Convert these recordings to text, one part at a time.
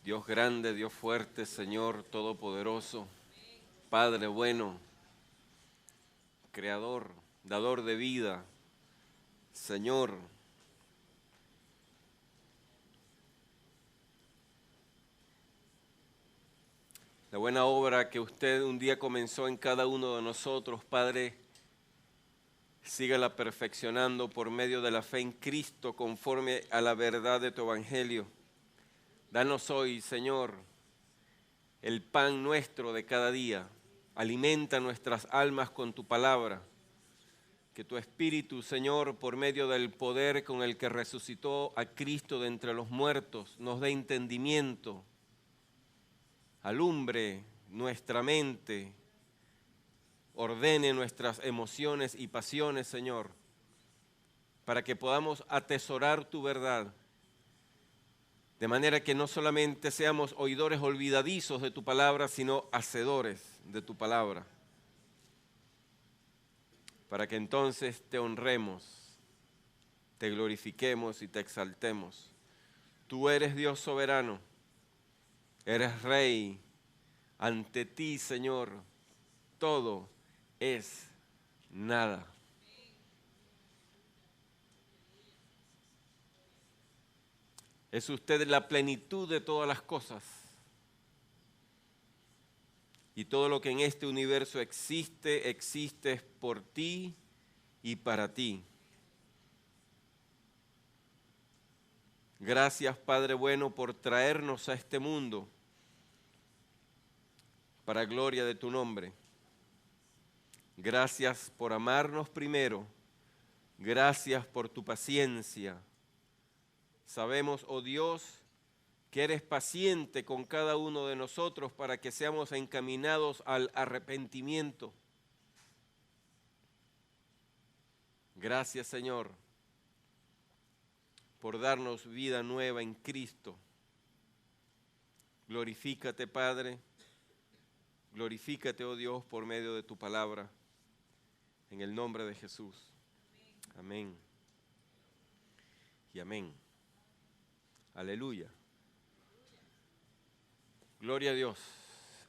Dios grande, Dios fuerte, Señor todopoderoso, Padre bueno, Creador, dador de vida, Señor. La buena obra que usted un día comenzó en cada uno de nosotros, Padre, sígala perfeccionando por medio de la fe en Cristo conforme a la verdad de tu Evangelio. Danos hoy, Señor, el pan nuestro de cada día. Alimenta nuestras almas con tu palabra. Que tu Espíritu, Señor, por medio del poder con el que resucitó a Cristo de entre los muertos, nos dé entendimiento, alumbre nuestra mente, ordene nuestras emociones y pasiones, Señor, para que podamos atesorar tu verdad, de manera que no solamente seamos oidores olvidadizos de tu palabra, sino hacedores de tu palabra, para que entonces te honremos, te glorifiquemos y te exaltemos. Tú eres Dios soberano, eres Rey. Ante ti, Señor, todo es nada. Es usted la plenitud de todas las cosas. Y todo lo que en este universo existe, existe por ti y para ti. Gracias, Padre bueno, por traernos a este mundo para gloria de tu nombre. Gracias por amarnos primero. Gracias por tu paciencia. Sabemos, oh Dios, que eres paciente con cada uno de nosotros para que seamos encaminados al arrepentimiento. Gracias, Señor, por darnos vida nueva en Cristo. Glorifícate, Padre. Glorifícate, oh Dios, por medio de tu palabra, en el nombre de Jesús. Amén. Y amén. Aleluya. Gloria a Dios.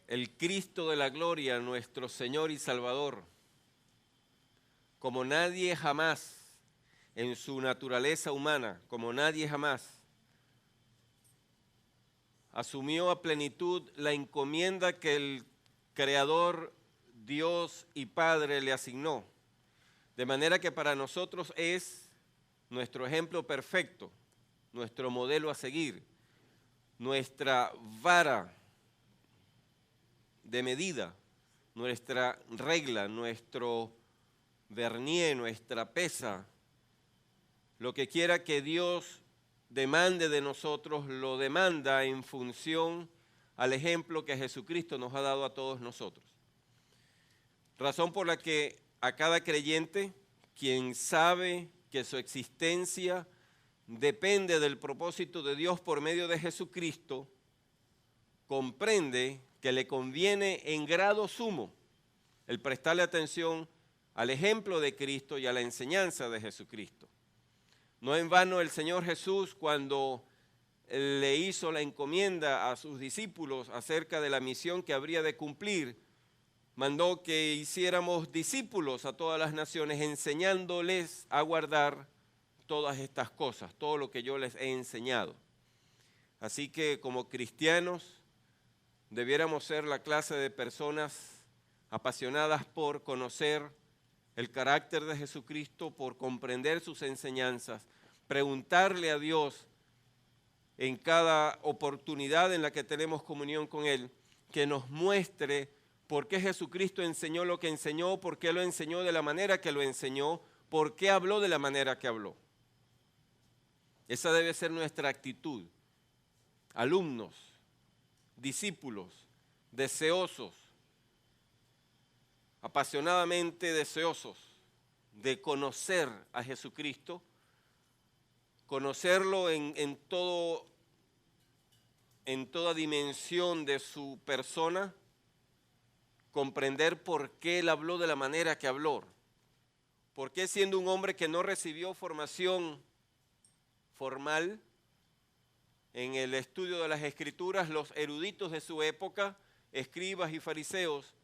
El Cristo de la gloria, nuestro Señor y Salvador, como nadie jamás, en su naturaleza humana, como nadie jamás, asumió a plenitud la encomienda que el Creador, Dios y Padre le asignó, de manera que para nosotros es nuestro ejemplo perfecto, nuestro modelo a seguir, nuestra vara de medida, nuestra regla, nuestro vernier, nuestra pesa. Lo que quiera que Dios demande de nosotros, lo demanda en función al ejemplo que Jesucristo nos ha dado a todos nosotros. Razón por la que a cada creyente, quien sabe que su existencia depende del propósito de Dios por medio de Jesucristo, comprende que le conviene en grado sumo el prestarle atención al ejemplo de Cristo y a la enseñanza de Jesucristo. No en vano el Señor Jesús, cuando le hizo la encomienda a sus discípulos acerca de la misión que habría de cumplir, mandó que hiciéramos discípulos a todas las naciones, enseñándoles a guardar todas estas cosas, todo lo que yo les he enseñado. Así que como cristianos debiéramos ser la clase de personas apasionadas por conocer el carácter de Jesucristo, por comprender sus enseñanzas, preguntarle a Dios en cada oportunidad en la que tenemos comunión con Él, que nos muestre por qué Jesucristo enseñó lo que enseñó, por qué lo enseñó de la manera que lo enseñó, por qué habló de la manera que habló. Esa debe ser nuestra actitud. Alumnos, discípulos, deseosos, apasionadamente deseosos de conocer a Jesucristo, conocerlo en toda dimensión de su persona, comprender por qué Él habló de la manera que habló, por qué siendo un hombre que no recibió formación formal, en el estudio de las Escrituras, los eruditos de su época, escribas y fariseos,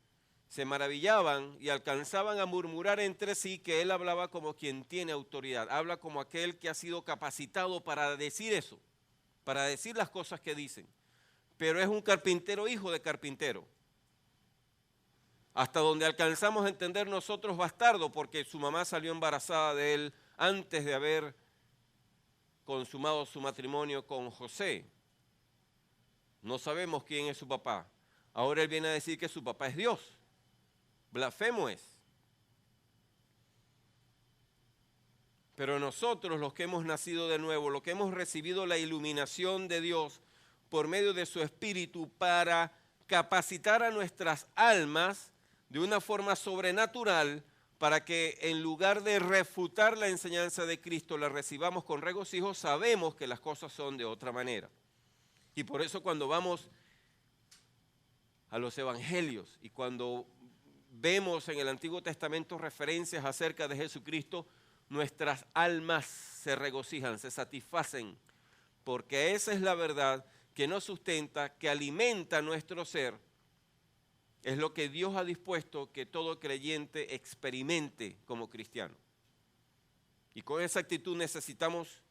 se maravillaban y alcanzaban a murmurar entre sí que él hablaba como quien tiene autoridad, habla como aquel que ha sido capacitado para decir eso, para decir las cosas que dicen, pero es un carpintero, hijo de carpintero. Hasta donde alcanzamos a entender nosotros, bastardo, porque su mamá salió embarazada de él antes de haber consumado su matrimonio con José. No sabemos quién es su papá. Ahora él viene a decir que su papá es Dios. Blasfemo es. Pero nosotros, los que hemos nacido de nuevo, los que hemos recibido la iluminación de Dios por medio de su Espíritu para capacitar a nuestras almas de una forma sobrenatural, para que en lugar de refutar la enseñanza de Cristo, la recibamos con regocijo, sabemos que las cosas son de otra manera. Y por eso cuando vamos a los evangelios y cuando vemos en el Antiguo Testamento referencias acerca de Jesucristo, nuestras almas se regocijan, se satisfacen, porque esa es la verdad que nos sustenta, que alimenta nuestro ser. Es lo que Dios ha dispuesto que todo creyente experimente como cristiano. Y con esa actitud necesitamos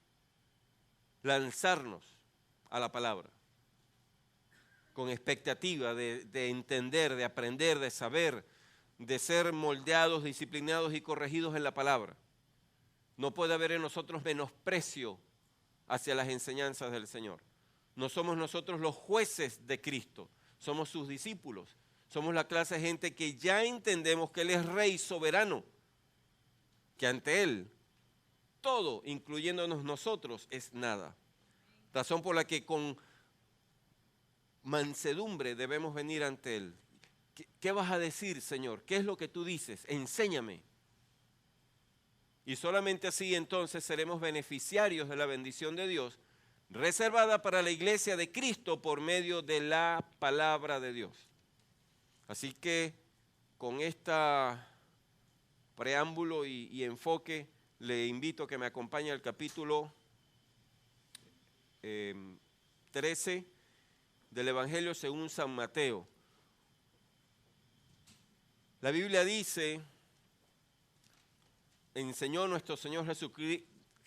lanzarnos a la palabra, con expectativa de entender, de aprender, de saber, de ser moldeados, disciplinados y corregidos en la palabra. No puede haber en nosotros menosprecio hacia las enseñanzas del Señor. No somos nosotros los jueces de Cristo, somos sus discípulos. Somos la clase de gente que ya entendemos que Él es Rey soberano, que ante Él todo, incluyéndonos nosotros, es nada. Razón por la que con mansedumbre debemos venir ante Él. ¿Qué vas a decir, Señor? ¿Qué es lo que tú dices? Enséñame. Y solamente así entonces seremos beneficiarios de la bendición de Dios, reservada para la iglesia de Cristo por medio de la palabra de Dios. Así que con este preámbulo y enfoque, le invito a que me acompañe al capítulo 13 del Evangelio según San Mateo. La Biblia dice, enseñó nuestro Señor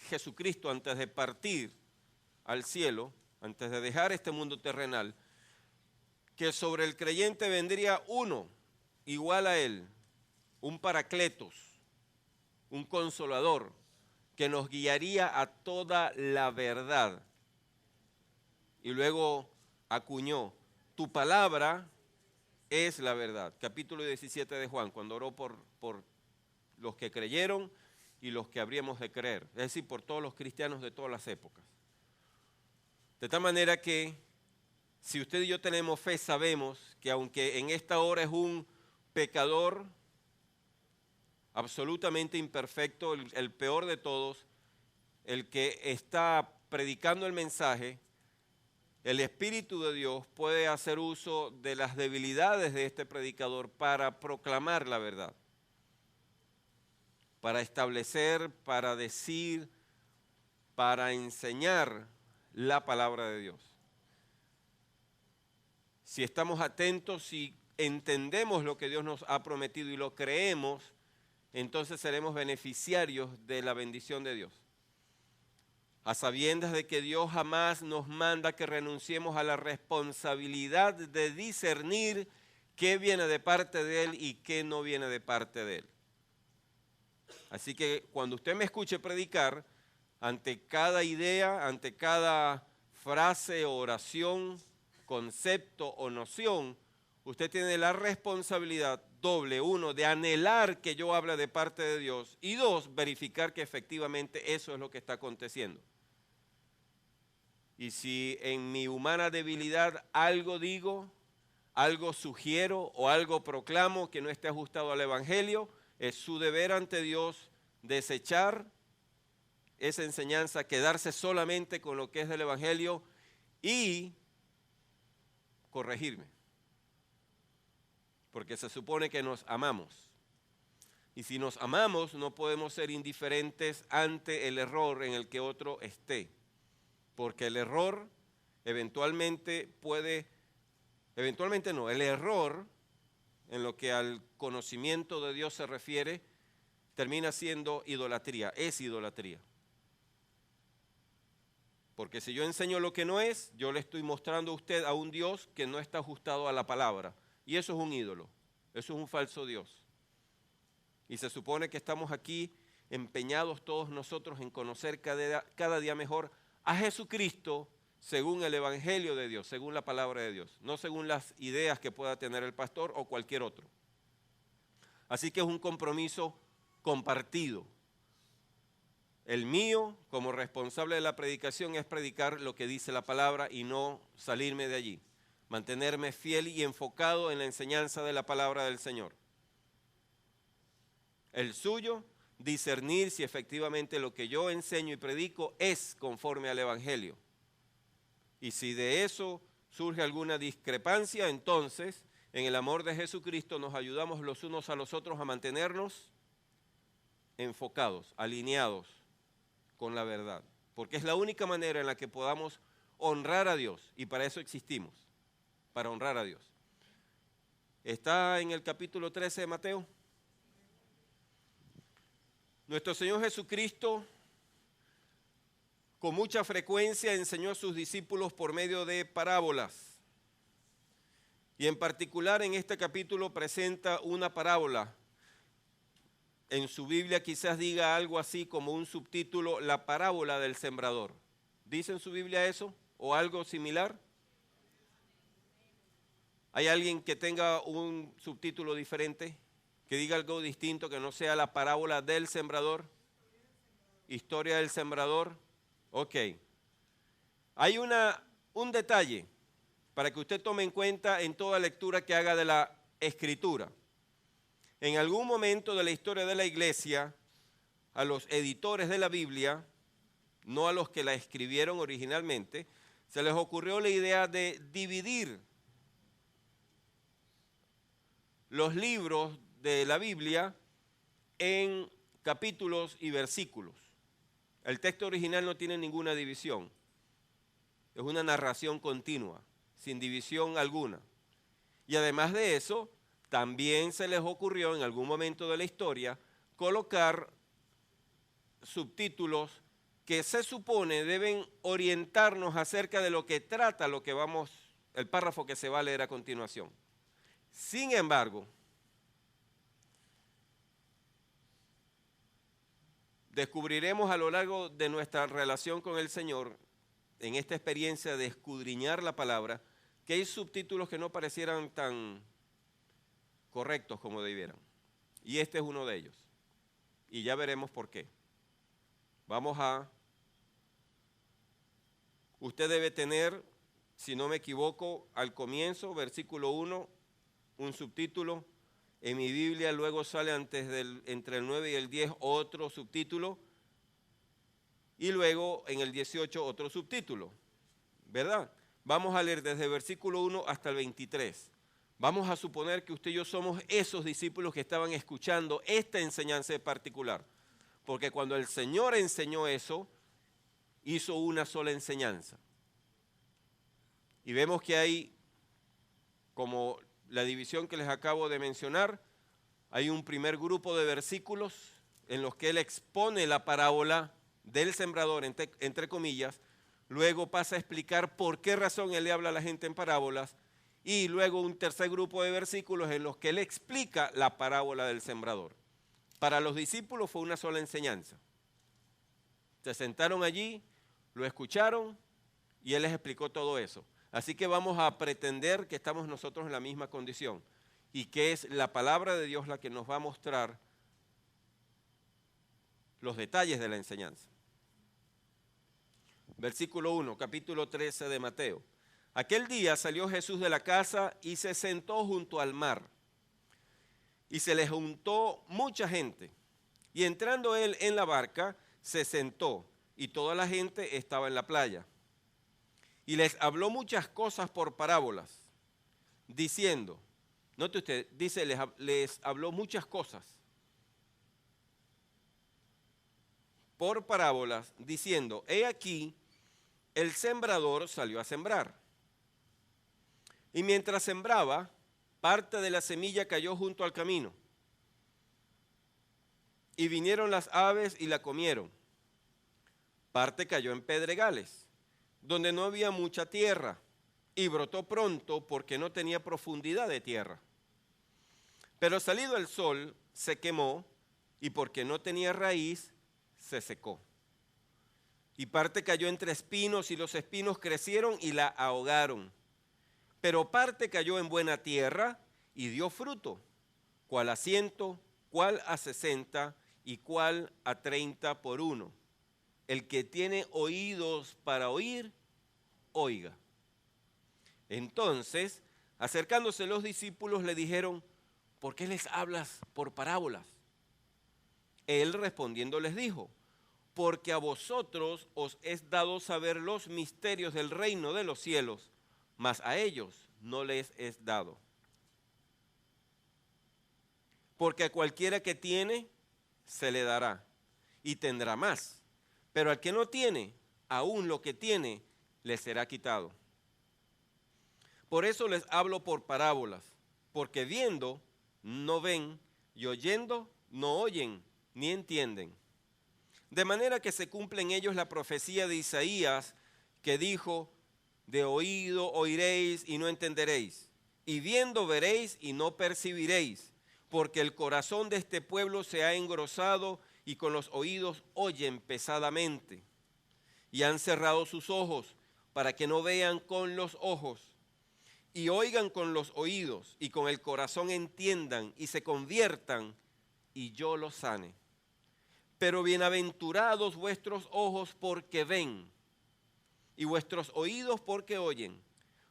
Jesucristo antes de partir al cielo, antes de dejar este mundo terrenal, que sobre el creyente vendría uno igual a él, un paracletos, un consolador, que nos guiaría a toda la verdad. Y luego acuñó, tu palabra es la verdad. Capítulo 17 de Juan, cuando oró por los que creyeron y los que habríamos de creer, es decir, por todos los cristianos de todas las épocas. De tal manera que si usted y yo tenemos fe, sabemos que aunque en esta hora es un pecador absolutamente imperfecto, el peor de todos, el que está predicando el mensaje, el Espíritu de Dios puede hacer uso de las debilidades de este predicador para proclamar la verdad, para establecer, para decir, para enseñar la palabra de Dios. Si estamos atentos y entendemos lo que Dios nos ha prometido y lo creemos, entonces seremos beneficiarios de la bendición de Dios. A sabiendas de que Dios jamás nos manda que renunciemos a la responsabilidad de discernir qué viene de parte de Él y qué no viene de parte de Él. Así que cuando usted me escuche predicar, ante cada idea, ante cada frase o oración, concepto o noción, usted tiene la responsabilidad doble, uno, de anhelar que yo hable de parte de Dios y dos, verificar que efectivamente eso es lo que está aconteciendo. Y si en mi humana debilidad algo digo, algo sugiero o algo proclamo que no esté ajustado al Evangelio, es su deber ante Dios desechar esa enseñanza, quedarse solamente con lo que es del Evangelio y corregirme. Porque se supone que nos amamos. Y si nos amamos, no podemos ser indiferentes ante el error en el que otro esté. Porque el error eventualmente no, el error en lo que al conocimiento de Dios se refiere, termina siendo idolatría, es idolatría. Porque si yo enseño lo que no es, yo le estoy mostrando a usted a un Dios que no está ajustado a la palabra. Y eso es un ídolo, eso es un falso Dios. Y se supone que estamos aquí empeñados todos nosotros en conocer cada día mejor a Jesucristo según el Evangelio de Dios, según la palabra de Dios, no según las ideas que pueda tener el pastor o cualquier otro. Así que es un compromiso compartido. El mío, como responsable de la predicación, es predicar lo que dice la palabra y no salirme de allí. Mantenerme fiel y enfocado en la enseñanza de la palabra del Señor. El suyo, discernir si efectivamente lo que yo enseño y predico es conforme al Evangelio. Y si de eso surge alguna discrepancia, entonces, en el amor de Jesucristo nos ayudamos los unos a los otros a mantenernos enfocados, alineados con la verdad. Porque es la única manera en la que podamos honrar a Dios, y para eso existimos, para honrar a Dios. ¿Está en el capítulo 13 de Mateo? Nuestro Señor Jesucristo con mucha frecuencia enseñó a sus discípulos por medio de parábolas. Y en particular en este capítulo presenta una parábola. En su Biblia quizás diga algo así como un subtítulo, la parábola del sembrador. ¿Dice en su Biblia eso o algo similar? ¿Hay alguien que tenga un subtítulo diferente? Que diga algo distinto, que no sea la parábola del sembrador. Historia del sembrador. Ok. Hay un detalle para que usted tome en cuenta en toda lectura que haga de la Escritura. En algún momento de la historia de la iglesia, a los editores de la Biblia, no a los que la escribieron originalmente, se les ocurrió la idea de dividir los libros de la Biblia en capítulos y versículos. El texto original no tiene ninguna división. Es una narración continua, sin división alguna. Y además de eso, también se les ocurrió en algún momento de la historia colocar subtítulos que se supone deben orientarnos acerca de lo que trata el párrafo que se va a leer a continuación. Sin embargo, descubriremos a lo largo de nuestra relación con el Señor, en esta experiencia de escudriñar la palabra, que hay subtítulos que no parecieran tan correctos como debieran. Y este es uno de ellos. Y ya veremos por qué. Usted debe tener, si no me equivoco, al comienzo, versículo 1, un subtítulo. En mi Biblia luego sale entre el 9 y el 10 otro subtítulo. Y luego en el 18 otro subtítulo. ¿Verdad? Vamos a leer desde el versículo 1 hasta el 23. Vamos a suponer que usted y yo somos esos discípulos que estaban escuchando esta enseñanza en particular. Porque cuando el Señor enseñó eso, hizo una sola enseñanza. Y vemos que hay, como la división que les acabo de mencionar, hay un primer grupo de versículos en los que él expone la parábola del sembrador, entre comillas. Luego pasa a explicar por qué razón él le habla a la gente en parábolas. Y luego un tercer grupo de versículos en los que él explica la parábola del sembrador. Para los discípulos fue una sola enseñanza. Se sentaron allí, lo escucharon y él les explicó todo eso. Así que vamos a pretender que estamos nosotros en la misma condición y que es la palabra de Dios la que nos va a mostrar los detalles de la enseñanza. Versículo 1, capítulo 13 de Mateo. Aquel día salió Jesús de la casa y se sentó junto al mar. Y se le juntó mucha gente. Y entrando él en la barca, se sentó y toda la gente estaba en la playa. Y les habló muchas cosas por parábolas, diciendo, note usted, dice, les habló muchas cosas por parábolas, diciendo, he aquí el sembrador salió a sembrar. Y mientras sembraba, parte de la semilla cayó junto al camino. Y vinieron las aves y la comieron. Parte cayó en pedregales, donde no había mucha tierra, y brotó pronto porque no tenía profundidad de tierra. Pero salido el sol, se quemó, y porque no tenía raíz, se secó. Y parte cayó entre espinos, y los espinos crecieron y la ahogaron. Pero parte cayó en buena tierra, y dio fruto, cuál a 100, cuál a 60, y cuál a 30 por uno. El que tiene oídos para oír, oiga. Entonces, acercándose los discípulos, le dijeron: ¿por qué les hablas por parábolas? Él respondiendo les dijo: porque a vosotros os es dado saber los misterios del reino de los cielos, mas a ellos no les es dado. Porque a cualquiera que tiene, se le dará, y tendrá más. Pero al que no tiene, aún lo que tiene, le será quitado. Por eso les hablo por parábolas, porque viendo, no ven, y oyendo, no oyen, ni entienden. De manera que se cumple en ellos la profecía de Isaías, que dijo: de oído oiréis y no entenderéis, y viendo veréis y no percibiréis, porque el corazón de este pueblo se ha engrosado, y con los oídos oyen pesadamente, y han cerrado sus ojos, para que no vean con los ojos, y oigan con los oídos, y con el corazón entiendan, y se conviertan, y yo los sane. Pero bienaventurados vuestros ojos porque ven, y vuestros oídos porque oyen,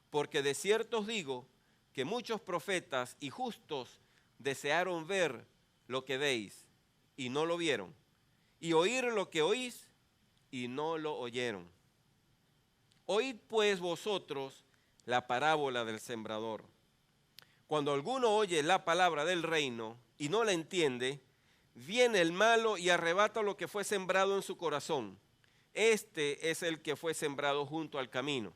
porque de cierto os digo que muchos profetas y justos desearon ver lo que veis, y no lo vieron, y oír lo que oís, y no lo oyeron. Oíd pues vosotros la parábola del sembrador. Cuando alguno oye la palabra del reino y no la entiende, viene el malo y arrebata lo que fue sembrado en su corazón. Este es el que fue sembrado junto al camino.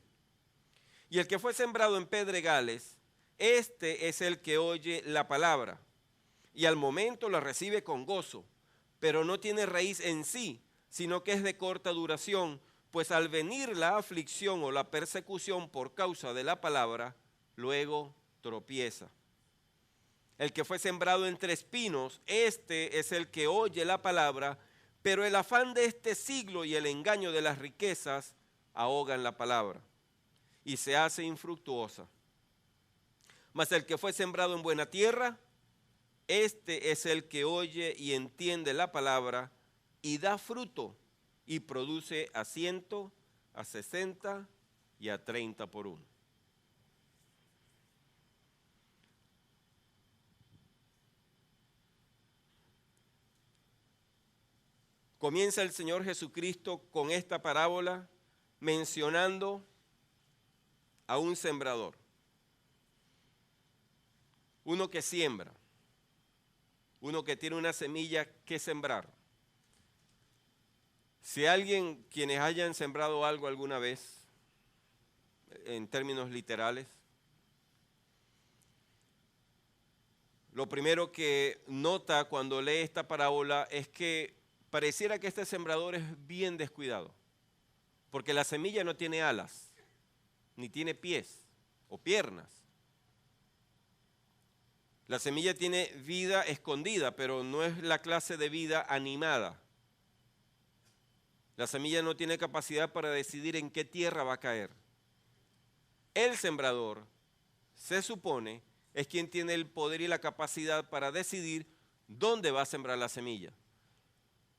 Y el que fue sembrado en pedregales, este es el que oye la palabra, y al momento la recibe con gozo, pero no tiene raíz en sí, sino que es de corta duración, pues al venir la aflicción o la persecución por causa de la palabra, luego tropieza. El que fue sembrado entre espinos, este es el que oye la palabra, pero el afán de este siglo y el engaño de las riquezas ahogan la palabra, y se hace infructuosa. Mas el que fue sembrado en buena tierra, este es el que oye y entiende la palabra, y da fruto, y produce a 100, a 60 y a 30 por uno. Comienza el Señor Jesucristo con esta parábola mencionando a un sembrador, uno que siembra, uno que tiene una semilla que sembrar. Si alguien, quienes hayan sembrado algo alguna vez, en términos literales, lo primero que nota cuando lee esta parábola es que pareciera que este sembrador es bien descuidado, porque la semilla no tiene alas, ni tiene pies o piernas. La semilla tiene vida escondida, pero no es la clase de vida animada. La semilla no tiene capacidad para decidir en qué tierra va a caer. El sembrador, se supone, es quien tiene el poder y la capacidad para decidir dónde va a sembrar la semilla.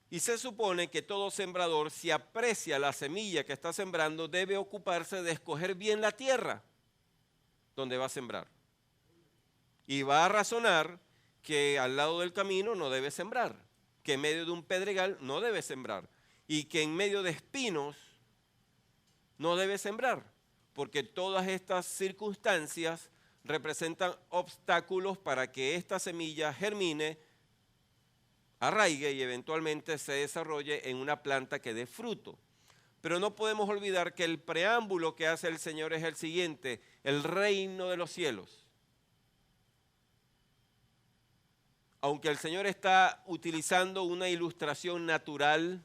Y se supone que todo sembrador, si aprecia la semilla que está sembrando, debe ocuparse de escoger bien la tierra donde va a sembrar. Y va a razonar que al lado del camino no debe sembrar, que en medio de un pedregal no debe sembrar, y que en medio de espinos no debe sembrar, porque todas estas circunstancias representan obstáculos para que esta semilla germine, arraigue y eventualmente se desarrolle en una planta que dé fruto. Pero no podemos olvidar que el preámbulo que hace el Señor es el siguiente: el reino de los cielos. Aunque el Señor está utilizando una ilustración natural,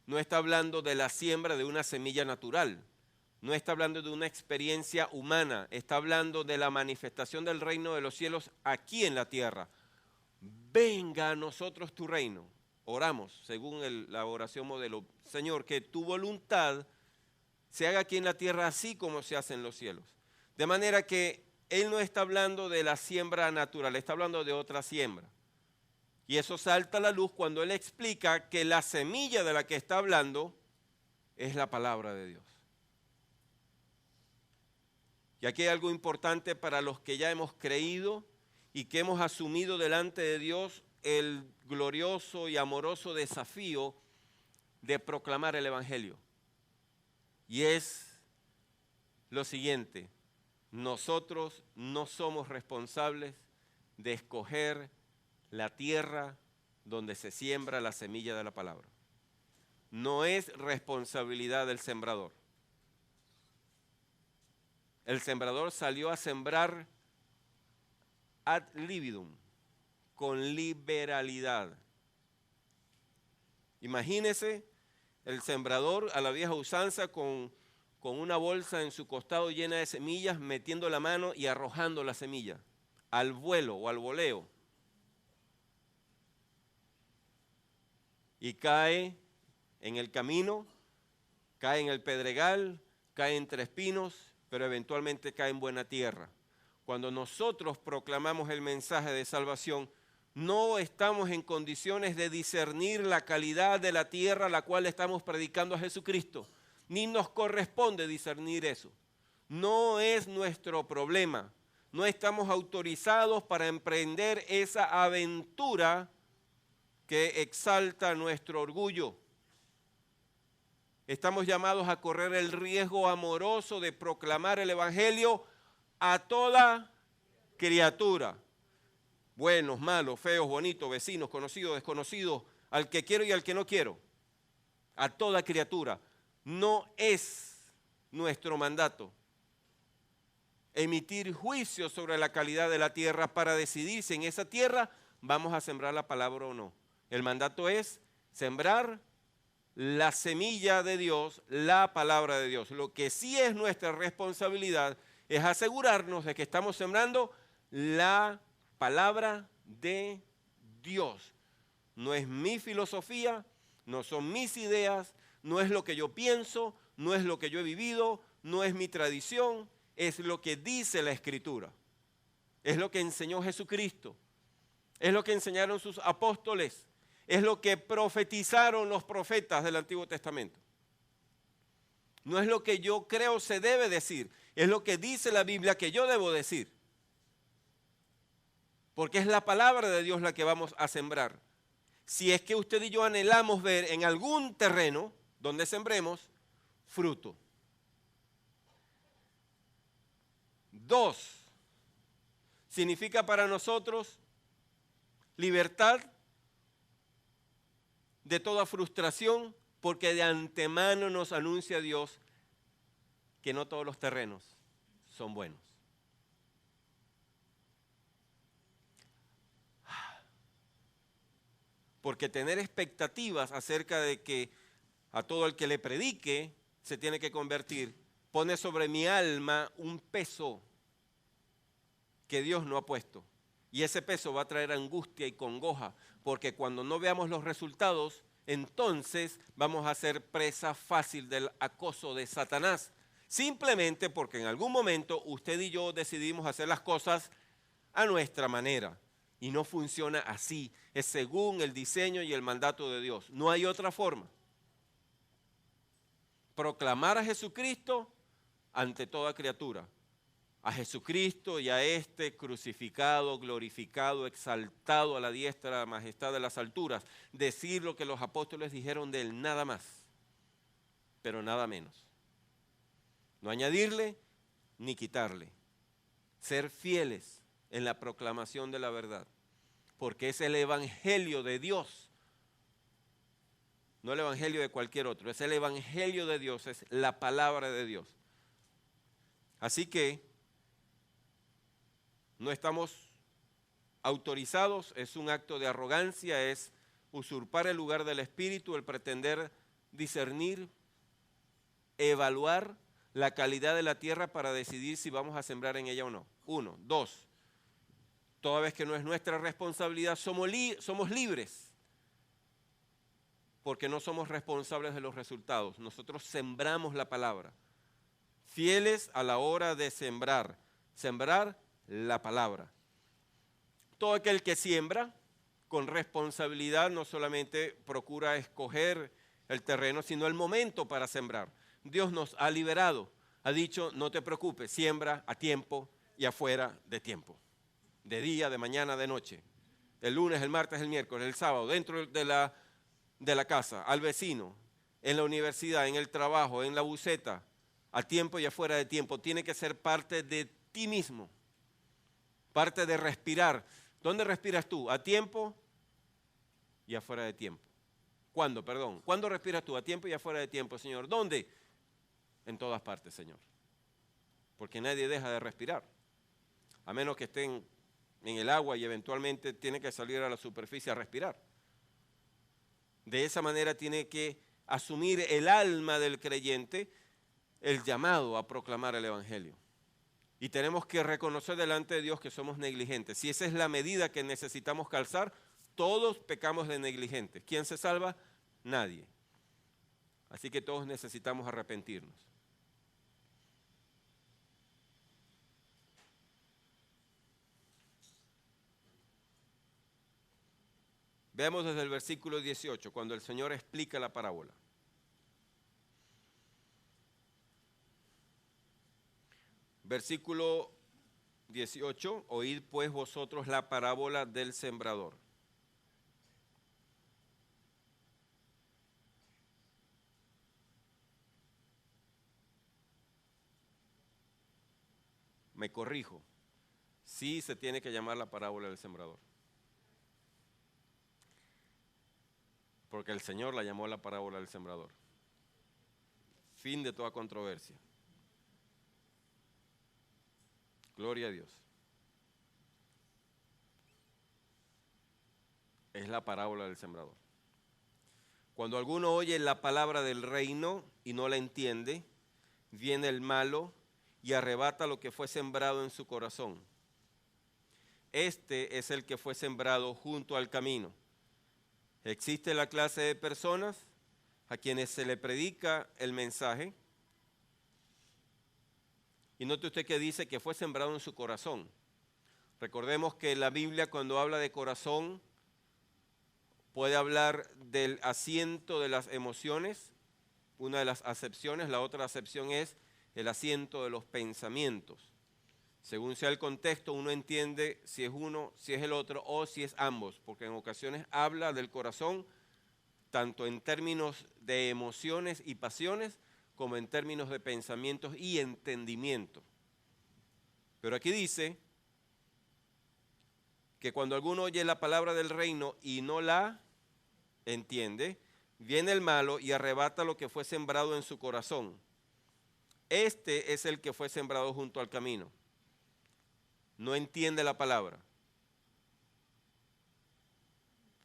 no está hablando de la siembra de una semilla natural, no está hablando de una experiencia humana, está hablando de la manifestación del reino de los cielos aquí en la tierra. Venga a nosotros tu reino. Oramos según la oración modelo: Señor, que tu voluntad se haga aquí en la tierra así como se hace en los cielos. De manera que Él no está hablando de la siembra natural, está hablando de otra siembra. Y eso salta a la luz cuando Él explica que la semilla de la que está hablando es la palabra de Dios. Y aquí hay algo importante para los que ya hemos creído y que hemos asumido delante de Dios el glorioso y amoroso desafío de proclamar el Evangelio. Y es lo siguiente: nosotros no somos responsables de escoger la tierra donde se siembra la semilla de la palabra. No es responsabilidad del sembrador. El sembrador salió a sembrar ad libitum, con liberalidad. Imagínese el sembrador a la vieja usanza con una bolsa en su costado llena de semillas, metiendo la mano y arrojando la semilla al vuelo o al voleo. Y cae en el camino, cae en el pedregal, cae entre espinos, pero eventualmente cae en buena tierra. Cuando nosotros proclamamos el mensaje de salvación, no estamos en condiciones de discernir la calidad de la tierra a la cual estamos predicando a Jesucristo, ni nos corresponde discernir eso. No es nuestro problema. No estamos autorizados para emprender esa aventura que exalta nuestro orgullo. Estamos llamados a correr el riesgo amoroso de proclamar el Evangelio a toda criatura. Buenos, malos, feos, bonitos, vecinos, conocidos, desconocidos, al que quiero y al que no quiero. A toda criatura. No es nuestro mandato emitir juicio sobre la calidad de la tierra para decidir si en esa tierra vamos a sembrar la palabra o no. El mandato es sembrar la semilla de Dios, la palabra de Dios. Lo que sí es nuestra responsabilidad es asegurarnos de que estamos sembrando la palabra de Dios. No es mi filosofía, no son mis ideas, no es lo que yo pienso, no es lo que yo he vivido, no es mi tradición, es lo que dice la Escritura. Es lo que enseñó Jesucristo, es lo que enseñaron sus apóstoles, es lo que profetizaron los profetas del Antiguo Testamento. No es lo que yo creo se debe decir, es lo que dice la Biblia que yo debo decir. Porque es la palabra de Dios la que vamos a sembrar. Si es que usted y yo anhelamos ver en algún terreno donde sembremos fruto. 2, significa para nosotros libertad de toda frustración, porque de antemano nos anuncia Dios que no todos los terrenos son buenos. Porque tener expectativas acerca de que a todo el que le predique se tiene que convertir, pone sobre mi alma un peso que Dios no ha puesto. Y ese peso va a traer angustia y congoja, porque cuando no veamos los resultados, entonces vamos a ser presa fácil del acoso de Satanás. Simplemente porque en algún momento usted y yo decidimos hacer las cosas a nuestra manera. Y no funciona así, es según el diseño y el mandato de Dios. No hay otra forma. Proclamar a Jesucristo ante toda criatura. A Jesucristo y a este crucificado, glorificado, exaltado a la diestra de la majestad de las alturas. Decir lo que los apóstoles dijeron de él, nada más, pero nada menos. No añadirle ni quitarle. Ser fieles en la proclamación de la verdad, porque es el Evangelio de Dios no el evangelio de cualquier otro, es el evangelio de Dios, es la palabra de Dios. Así que no estamos autorizados, es un acto de arrogancia, es usurpar el lugar del Espíritu, el pretender discernir, evaluar la calidad de la tierra para decidir si vamos a sembrar en ella o no. 1. 2. Toda vez que no es nuestra responsabilidad, somos libres, porque no somos responsables de los resultados. Nosotros sembramos la palabra. Fieles a la hora de sembrar la palabra. Todo aquel que siembra con responsabilidad no solamente procura escoger el terreno, sino el momento para sembrar. Dios nos ha liberado, ha dicho, no te preocupes, siembra a tiempo y afuera de tiempo. De día, de mañana, de noche. El lunes, el martes, el miércoles, el sábado, dentro de la casa, al vecino, en la universidad, en el trabajo, en la buceta, a tiempo y afuera de tiempo. Tiene que ser parte de ti mismo, parte de respirar. ¿Dónde respiras tú? A tiempo y afuera de tiempo. ¿Cuándo? Perdón. ¿Cuándo respiras tú? A tiempo y afuera de tiempo, Señor. ¿Dónde? En todas partes, Señor. Porque nadie deja de respirar. A menos que estén en el agua y eventualmente tiene que salir a la superficie a respirar. De esa manera tiene que asumir el alma del creyente el llamado a proclamar el evangelio. Y tenemos que reconocer delante de Dios que somos negligentes. Si esa es la medida que necesitamos calzar, todos pecamos de negligentes. ¿Quién se salva? Nadie. Así que todos necesitamos arrepentirnos. Veamos desde el versículo 18, cuando el Señor explica la parábola. Versículo 18, oíd pues vosotros la parábola del sembrador. Me corrijo, sí se tiene que llamar la parábola del sembrador. Porque el Señor la llamó la parábola del sembrador. Fin de toda controversia. Gloria a Dios. Es la parábola del sembrador. Cuando alguno oye la palabra del reino y no la entiende, viene el malo y arrebata lo que fue sembrado en su corazón. Este es el que fue sembrado junto al camino. Existe la clase de personas a quienes se le predica el mensaje. Y note usted que dice que fue sembrado en su corazón. Recordemos que la Biblia, cuando habla de corazón, puede hablar del asiento de las emociones, una de las acepciones. La otra acepción es el asiento de los pensamientos. Según sea el contexto, uno entiende si es uno, si es el otro o si es ambos, porque en ocasiones habla del corazón tanto en términos de emociones y pasiones como en términos de pensamientos y entendimiento. Pero aquí dice que cuando alguno oye la palabra del reino y no la entiende, viene el malo y arrebata lo que fue sembrado en su corazón. Este es el que fue sembrado junto al camino. No entiende la palabra.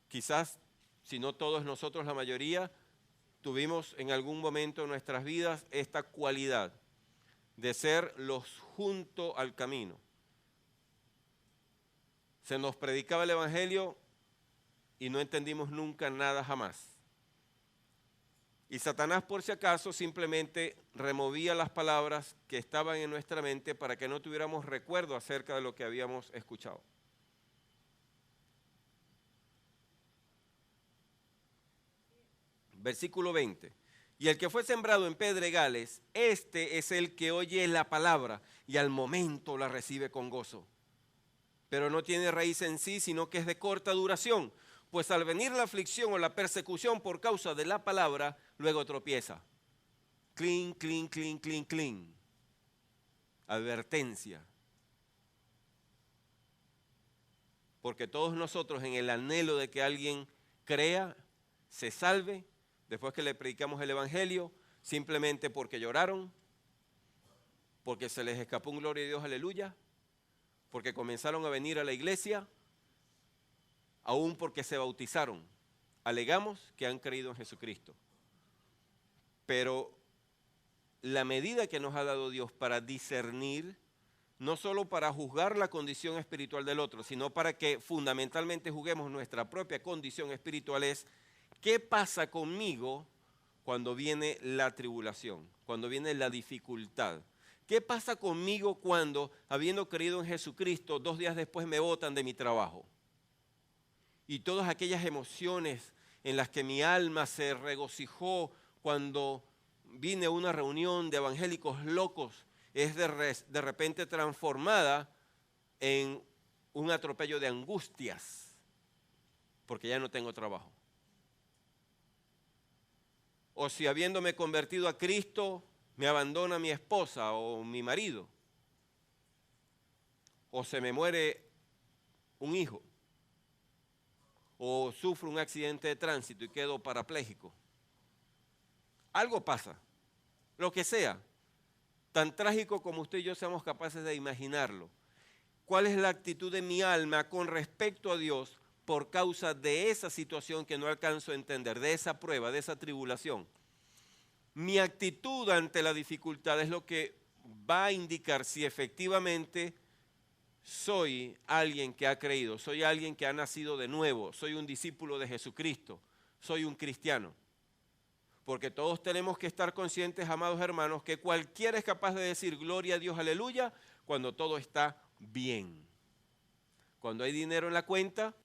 Quizás, si no todos nosotros, la mayoría, tuvimos en algún momento de nuestras vidas esta cualidad de ser los junto al camino. Se nos predicaba el evangelio y no entendimos nunca nada jamás. Y Satanás, por si acaso, simplemente removía las palabras que estaban en nuestra mente para que no tuviéramos recuerdo acerca de lo que habíamos escuchado. Versículo 20. Y el que fue sembrado en pedregales, este es el que oye la palabra y al momento la recibe con gozo. Pero no tiene raíz en sí, sino que es de corta duración. Pues al venir la aflicción o la persecución por causa de la palabra, luego tropieza. Clean, clean, clean, clean, clean. Advertencia. Porque todos nosotros en el anhelo de que alguien crea, se salve, después que le predicamos el evangelio, simplemente porque lloraron, porque se les escapó un gloria a Dios, aleluya, porque comenzaron a venir a la iglesia, aún porque se bautizaron. Alegamos que han creído en Jesucristo. Pero la medida que nos ha dado Dios para discernir, no solo para juzgar la condición espiritual del otro, sino para que fundamentalmente juzguemos nuestra propia condición espiritual, es ¿qué pasa conmigo cuando viene la tribulación, cuando viene la dificultad? ¿Qué pasa conmigo cuando, habiendo creído en Jesucristo, 2 días después me botan de mi trabajo? Y todas aquellas emociones en las que mi alma se regocijó cuando vine a una reunión de evangélicos locos, es de repente transformada en un atropello de angustias, porque ya no tengo trabajo. O si habiéndome convertido a Cristo, me abandona mi esposa o mi marido, o se me muere un hijo, o sufro un accidente de tránsito y quedo parapléjico. Algo pasa, lo que sea, tan trágico como usted y yo seamos capaces de imaginarlo. ¿Cuál es la actitud de mi alma con respecto a Dios por causa de esa situación que no alcanzo a entender, de esa prueba, de esa tribulación? Mi actitud ante la dificultad es lo que va a indicar si efectivamente soy alguien que ha creído, soy alguien que ha nacido de nuevo, soy un discípulo de Jesucristo, soy un cristiano. Porque todos tenemos que estar conscientes, amados hermanos, que cualquiera es capaz de decir gloria a Dios, aleluya, cuando todo está bien. Cuando hay dinero en la cuenta,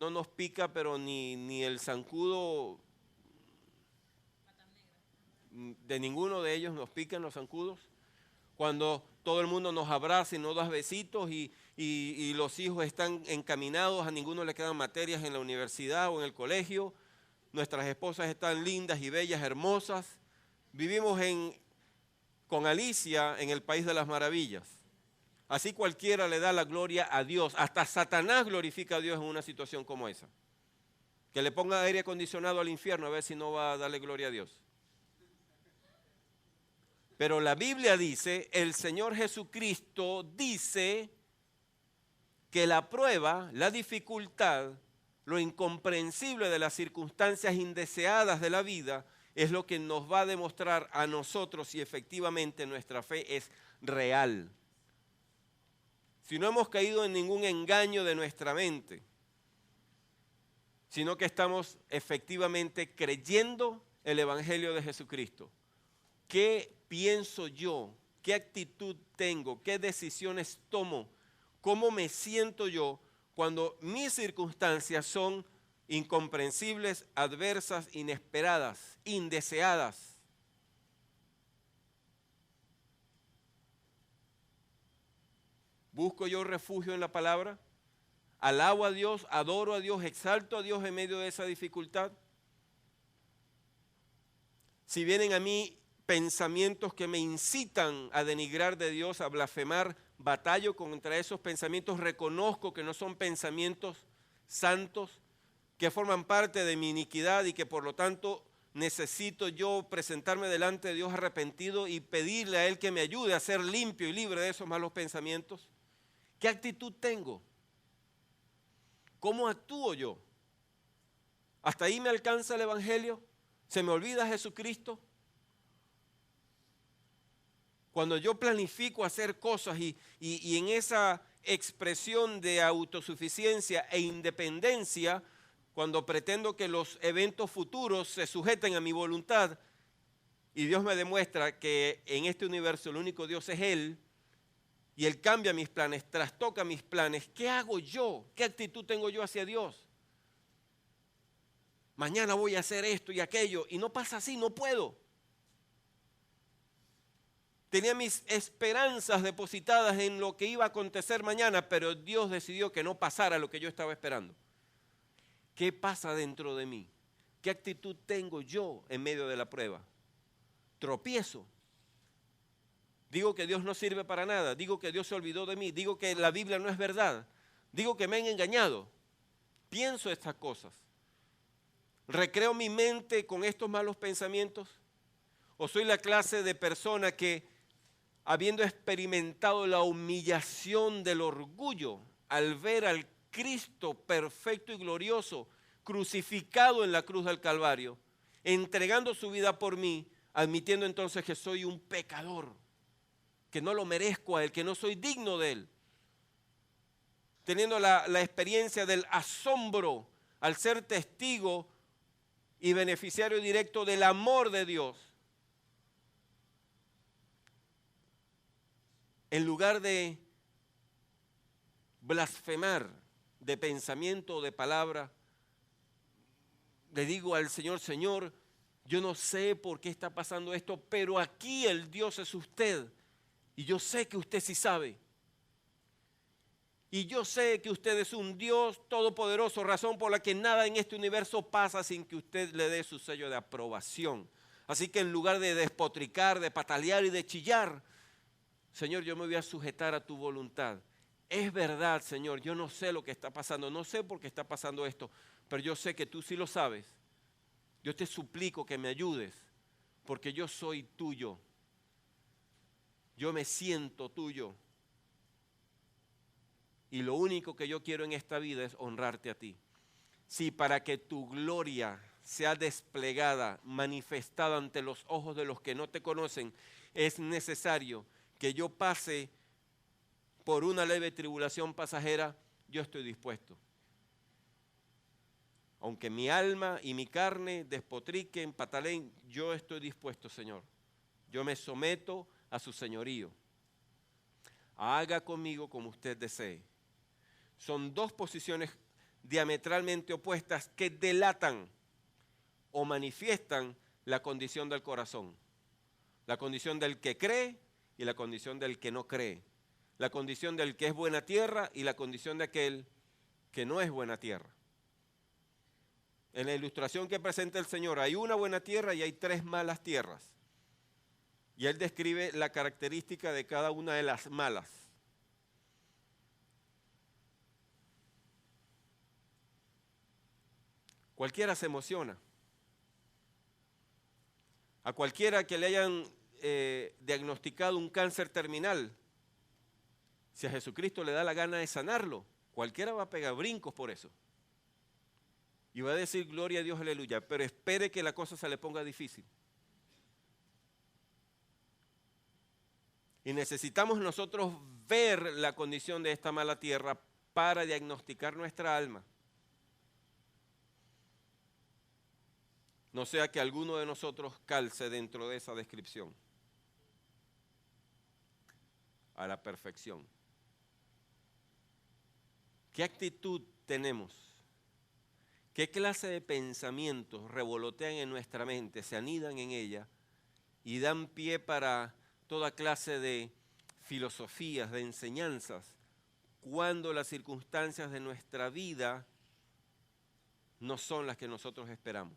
no nos pica, pero ni el zancudo, de ninguno de ellos nos pican los zancudos. Cuando todo el mundo nos abraza y nos da besitos y los hijos están encaminados, a ninguno le quedan materias en la universidad o en el colegio. Nuestras esposas están lindas y bellas, hermosas. Vivimos con Alicia en el país de las maravillas. Así cualquiera le da la gloria a Dios. Hasta Satanás glorifica a Dios en una situación como esa. Que le ponga aire acondicionado al infierno a ver si no va a darle gloria a Dios. Pero la Biblia dice, el Señor Jesucristo dice que la prueba, la dificultad, lo incomprensible de las circunstancias indeseadas de la vida es lo que nos va a demostrar a nosotros si efectivamente nuestra fe es real. Si no hemos caído en ningún engaño de nuestra mente, sino que estamos efectivamente creyendo el Evangelio de Jesucristo. ¿Qué pienso yo? ¿Qué actitud tengo? ¿Qué decisiones tomo? ¿Cómo me siento yo cuando mis circunstancias son incomprensibles, adversas, inesperadas, indeseadas? ¿Busco yo refugio en la palabra? ¿Alabo a Dios, adoro a Dios, exalto a Dios en medio de esa dificultad? Si vienen a mí pensamientos que me incitan a denigrar de Dios, a blasfemar, batallo contra esos pensamientos, reconozco que no son pensamientos santos, que forman parte de mi iniquidad y que por lo tanto necesito yo presentarme delante de Dios arrepentido y pedirle a Él que me ayude a ser limpio y libre de esos malos pensamientos. ¿Qué actitud tengo? ¿Cómo actúo yo? ¿Hasta ahí me alcanza el Evangelio? ¿Se me olvida Jesucristo? Cuando yo planifico hacer cosas y en esa expresión de autosuficiencia e independencia, cuando pretendo que los eventos futuros se sujeten a mi voluntad y Dios me demuestra que en este universo el único Dios es Él y Él cambia mis planes, trastoca mis planes, ¿qué hago yo? ¿Qué actitud tengo yo hacia Dios? Mañana voy a hacer esto y aquello y no pasa así, no puedo. Tenía mis esperanzas depositadas en lo que iba a acontecer mañana, pero Dios decidió que no pasara lo que yo estaba esperando. ¿Qué pasa dentro de mí? ¿Qué actitud tengo yo en medio de la prueba? Tropiezo. Digo que Dios no sirve para nada. Digo que Dios se olvidó de mí. Digo que la Biblia no es verdad. Digo que me han engañado. Pienso estas cosas. ¿Recreo mi mente con estos malos pensamientos? ¿O soy la clase de persona que, habiendo experimentado la humillación del orgullo al ver al Cristo perfecto y glorioso crucificado en la cruz del Calvario, entregando su vida por mí, admitiendo entonces que soy un pecador, que no lo merezco a Él, que no soy digno de Él, teniendo la experiencia del asombro al ser testigo y beneficiario directo del amor de Dios? En lugar de blasfemar de pensamiento o de palabra, le digo al Señor: Señor, yo no sé por qué está pasando esto, pero aquí el Dios es usted. Y yo sé que usted sí sabe. Y yo sé que usted es un Dios todopoderoso, razón por la que nada en este universo pasa sin que usted le dé su sello de aprobación. Así que en lugar de despotricar, de patalear y de chillar, Señor, yo me voy a sujetar a tu voluntad. Es verdad, Señor, yo no sé lo que está pasando, no sé por qué está pasando esto, pero yo sé que tú sí lo sabes. Yo te suplico que me ayudes, porque yo soy tuyo. Yo me siento tuyo. Y lo único que yo quiero en esta vida es honrarte a ti. Si para que tu gloria sea desplegada, manifestada ante los ojos de los que no te conocen, es necesario que yo pase por una leve tribulación pasajera, yo estoy dispuesto. Aunque mi alma y mi carne despotriquen, pataleen, yo estoy dispuesto, Señor. Yo me someto a su señorío. Haga conmigo como usted desee. Son dos posiciones diametralmente opuestas que delatan o manifiestan la condición del corazón. La condición del que cree y la condición del que no cree. La condición del que es buena tierra y la condición de aquel que no es buena tierra. En la ilustración que presenta el Señor hay una buena tierra y hay tres malas tierras. Y Él describe la característica de cada una de las malas. Cualquiera se emociona. A cualquiera que le hayan diagnosticado un cáncer terminal, si a Jesucristo le da la gana de sanarlo, cualquiera va a pegar brincos por eso. Y va a decir gloria a Dios, aleluya, pero espere que la cosa se le ponga difícil. Y necesitamos nosotros ver la condición de esta mala tierra para diagnosticar nuestra alma. No sea que alguno de nosotros calce dentro de esa descripción a la perfección. ¿Qué actitud tenemos? ¿Qué clase de pensamientos revolotean en nuestra mente, se anidan en ella y dan pie para toda clase de filosofías, de enseñanzas, cuando las circunstancias de nuestra vida no son las que nosotros esperamos?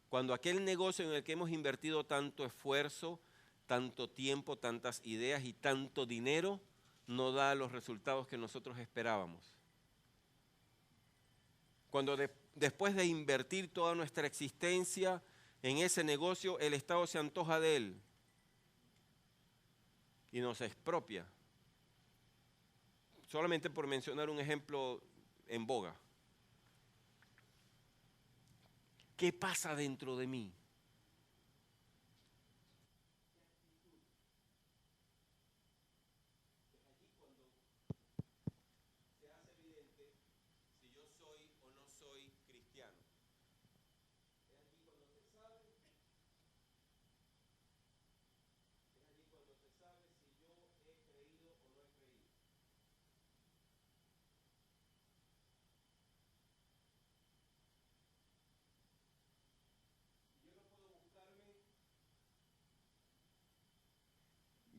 Cuando aquel negocio en el que hemos invertido tanto esfuerzo, tanto tiempo, tantas ideas y tanto dinero, no da los resultados que nosotros esperábamos. Cuando después de invertir toda nuestra existencia en ese negocio, el Estado se antoja de él y nos expropia. Solamente por mencionar un ejemplo en boga. ¿Qué pasa dentro de mí? Se hace evidente si yo soy o no soy cristiano. Es allí cuando se sabe, si yo he creído o no he creído.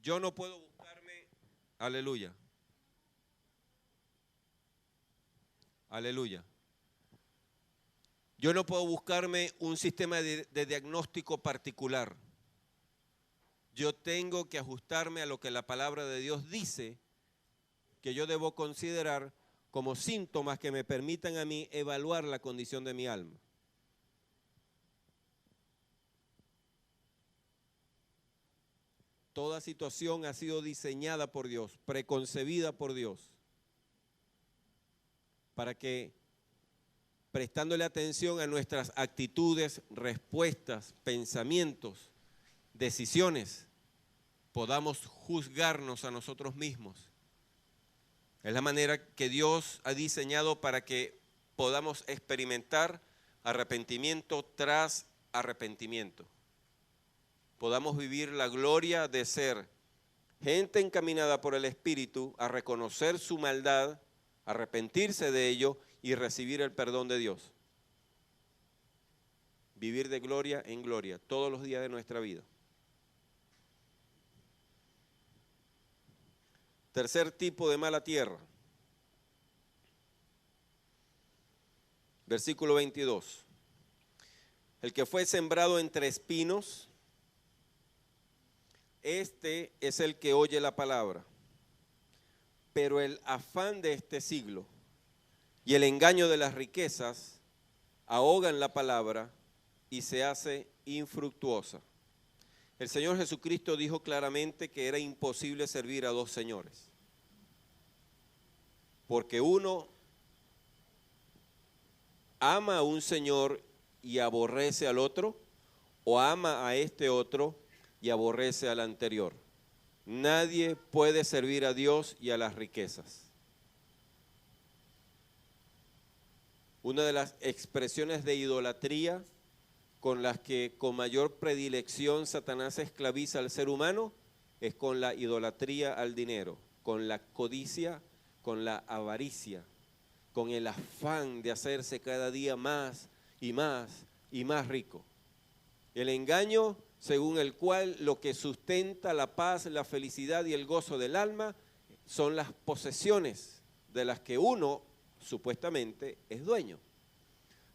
Yo no puedo buscarme, aleluya, aleluya. Yo no puedo buscarme un sistema de diagnóstico particular. Yo tengo que ajustarme a lo que la palabra de Dios dice que yo debo considerar como síntomas que me permitan a mí evaluar la condición de mi alma. Toda situación ha sido diseñada por Dios, preconcebida por Dios, para que, prestándole atención a nuestras actitudes, respuestas, pensamientos, decisiones, podamos juzgarnos a nosotros mismos. Es la manera que Dios ha diseñado para que podamos experimentar arrepentimiento tras arrepentimiento. Podamos vivir la gloria de ser gente encaminada por el Espíritu a reconocer su maldad, arrepentirse de ello y recibir el perdón de Dios. Vivir de gloria en gloria todos los días de nuestra vida. Tercer tipo de mala tierra. Versículo 22. El que fue sembrado entre espinos, este es el que oye la palabra, pero el afán de este siglo y el engaño de las riquezas ahogan la palabra y se hace infructuosa. El Señor Jesucristo dijo claramente que era imposible servir a dos señores, porque uno ama a un señor y aborrece al otro, o ama a este otro y aborrece al anterior. Nadie puede servir a Dios y a las riquezas. Una de las expresiones de idolatría con las que con mayor predilección Satanás esclaviza al ser humano es con la idolatría al dinero, con la codicia, con la avaricia, con el afán de hacerse cada día más y más y más rico. El engaño según el cual lo que sustenta la paz, la felicidad y el gozo del alma son las posesiones de las que uno supuestamente es dueño.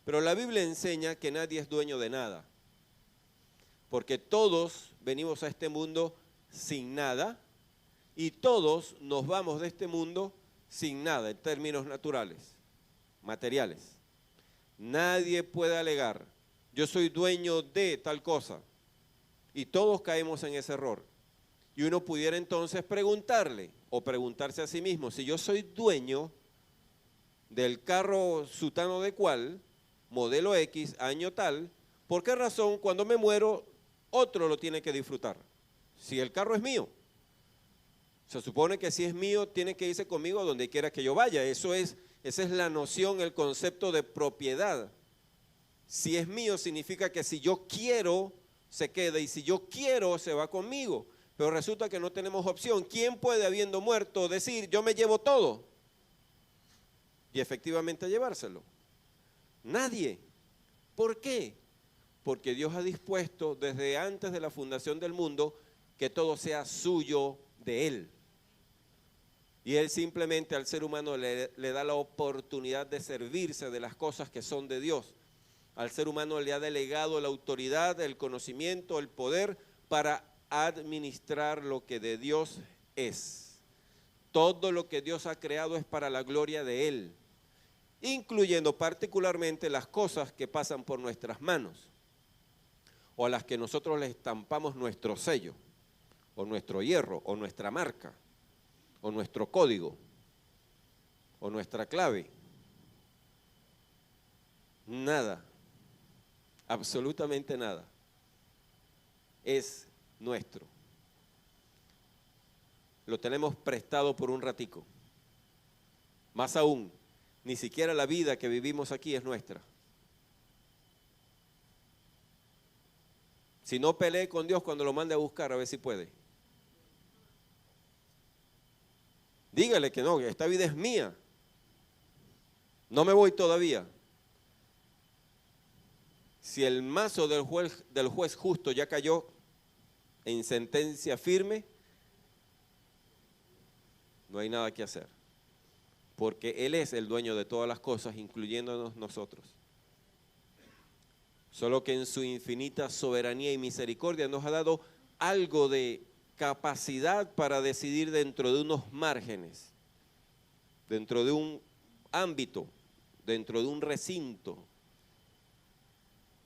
Pero la Biblia enseña que nadie es dueño de nada, porque todos venimos a este mundo sin nada y todos nos vamos de este mundo sin nada en términos naturales, materiales. Nadie puede alegar, yo soy dueño de tal cosa, y todos caemos en ese error. Y uno pudiera entonces preguntarle o preguntarse a sí mismo, si yo soy dueño del carro sutano de cual, modelo X, año tal, ¿por qué razón cuando me muero otro lo tiene que disfrutar? Si el carro es mío. Se supone que si es mío tiene que irse conmigo a donde quiera que yo vaya. Esa es la noción, el concepto de propiedad. Si es mío significa que si yo quiero se queda y si yo quiero se va conmigo. Pero resulta que no tenemos opción. ¿Quién puede, habiendo muerto, decir yo me llevo todo? Y efectivamente llevárselo. Nadie. ¿Por qué? Porque Dios ha dispuesto desde antes de la fundación del mundo que todo sea suyo de Él. Y Él simplemente al ser humano le da la oportunidad de servirse de las cosas que son de Dios. Al ser humano le ha delegado la autoridad, el conocimiento, el poder para administrar lo que de Dios es. Todo lo que Dios ha creado es para la gloria de Él, incluyendo particularmente las cosas que pasan por nuestras manos o a las que nosotros le estampamos nuestro sello o nuestro hierro o nuestra marca o nuestro código o nuestra clave. Nada, absolutamente nada es nuestro. Lo tenemos prestado por un ratico. Más aún, ni siquiera la vida que vivimos aquí es nuestra. Si no, pelee con Dios cuando lo mande a buscar, a ver si puede. Dígale que no, esta vida es mía. No me voy todavía. Si el mazo del juez justo ya cayó en sentencia firme, no hay nada que hacer. Porque Él es el dueño de todas las cosas, incluyéndonos nosotros. Solo que en su infinita soberanía y misericordia nos ha dado algo de capacidad para decidir dentro de unos márgenes, dentro de un ámbito, dentro de un recinto,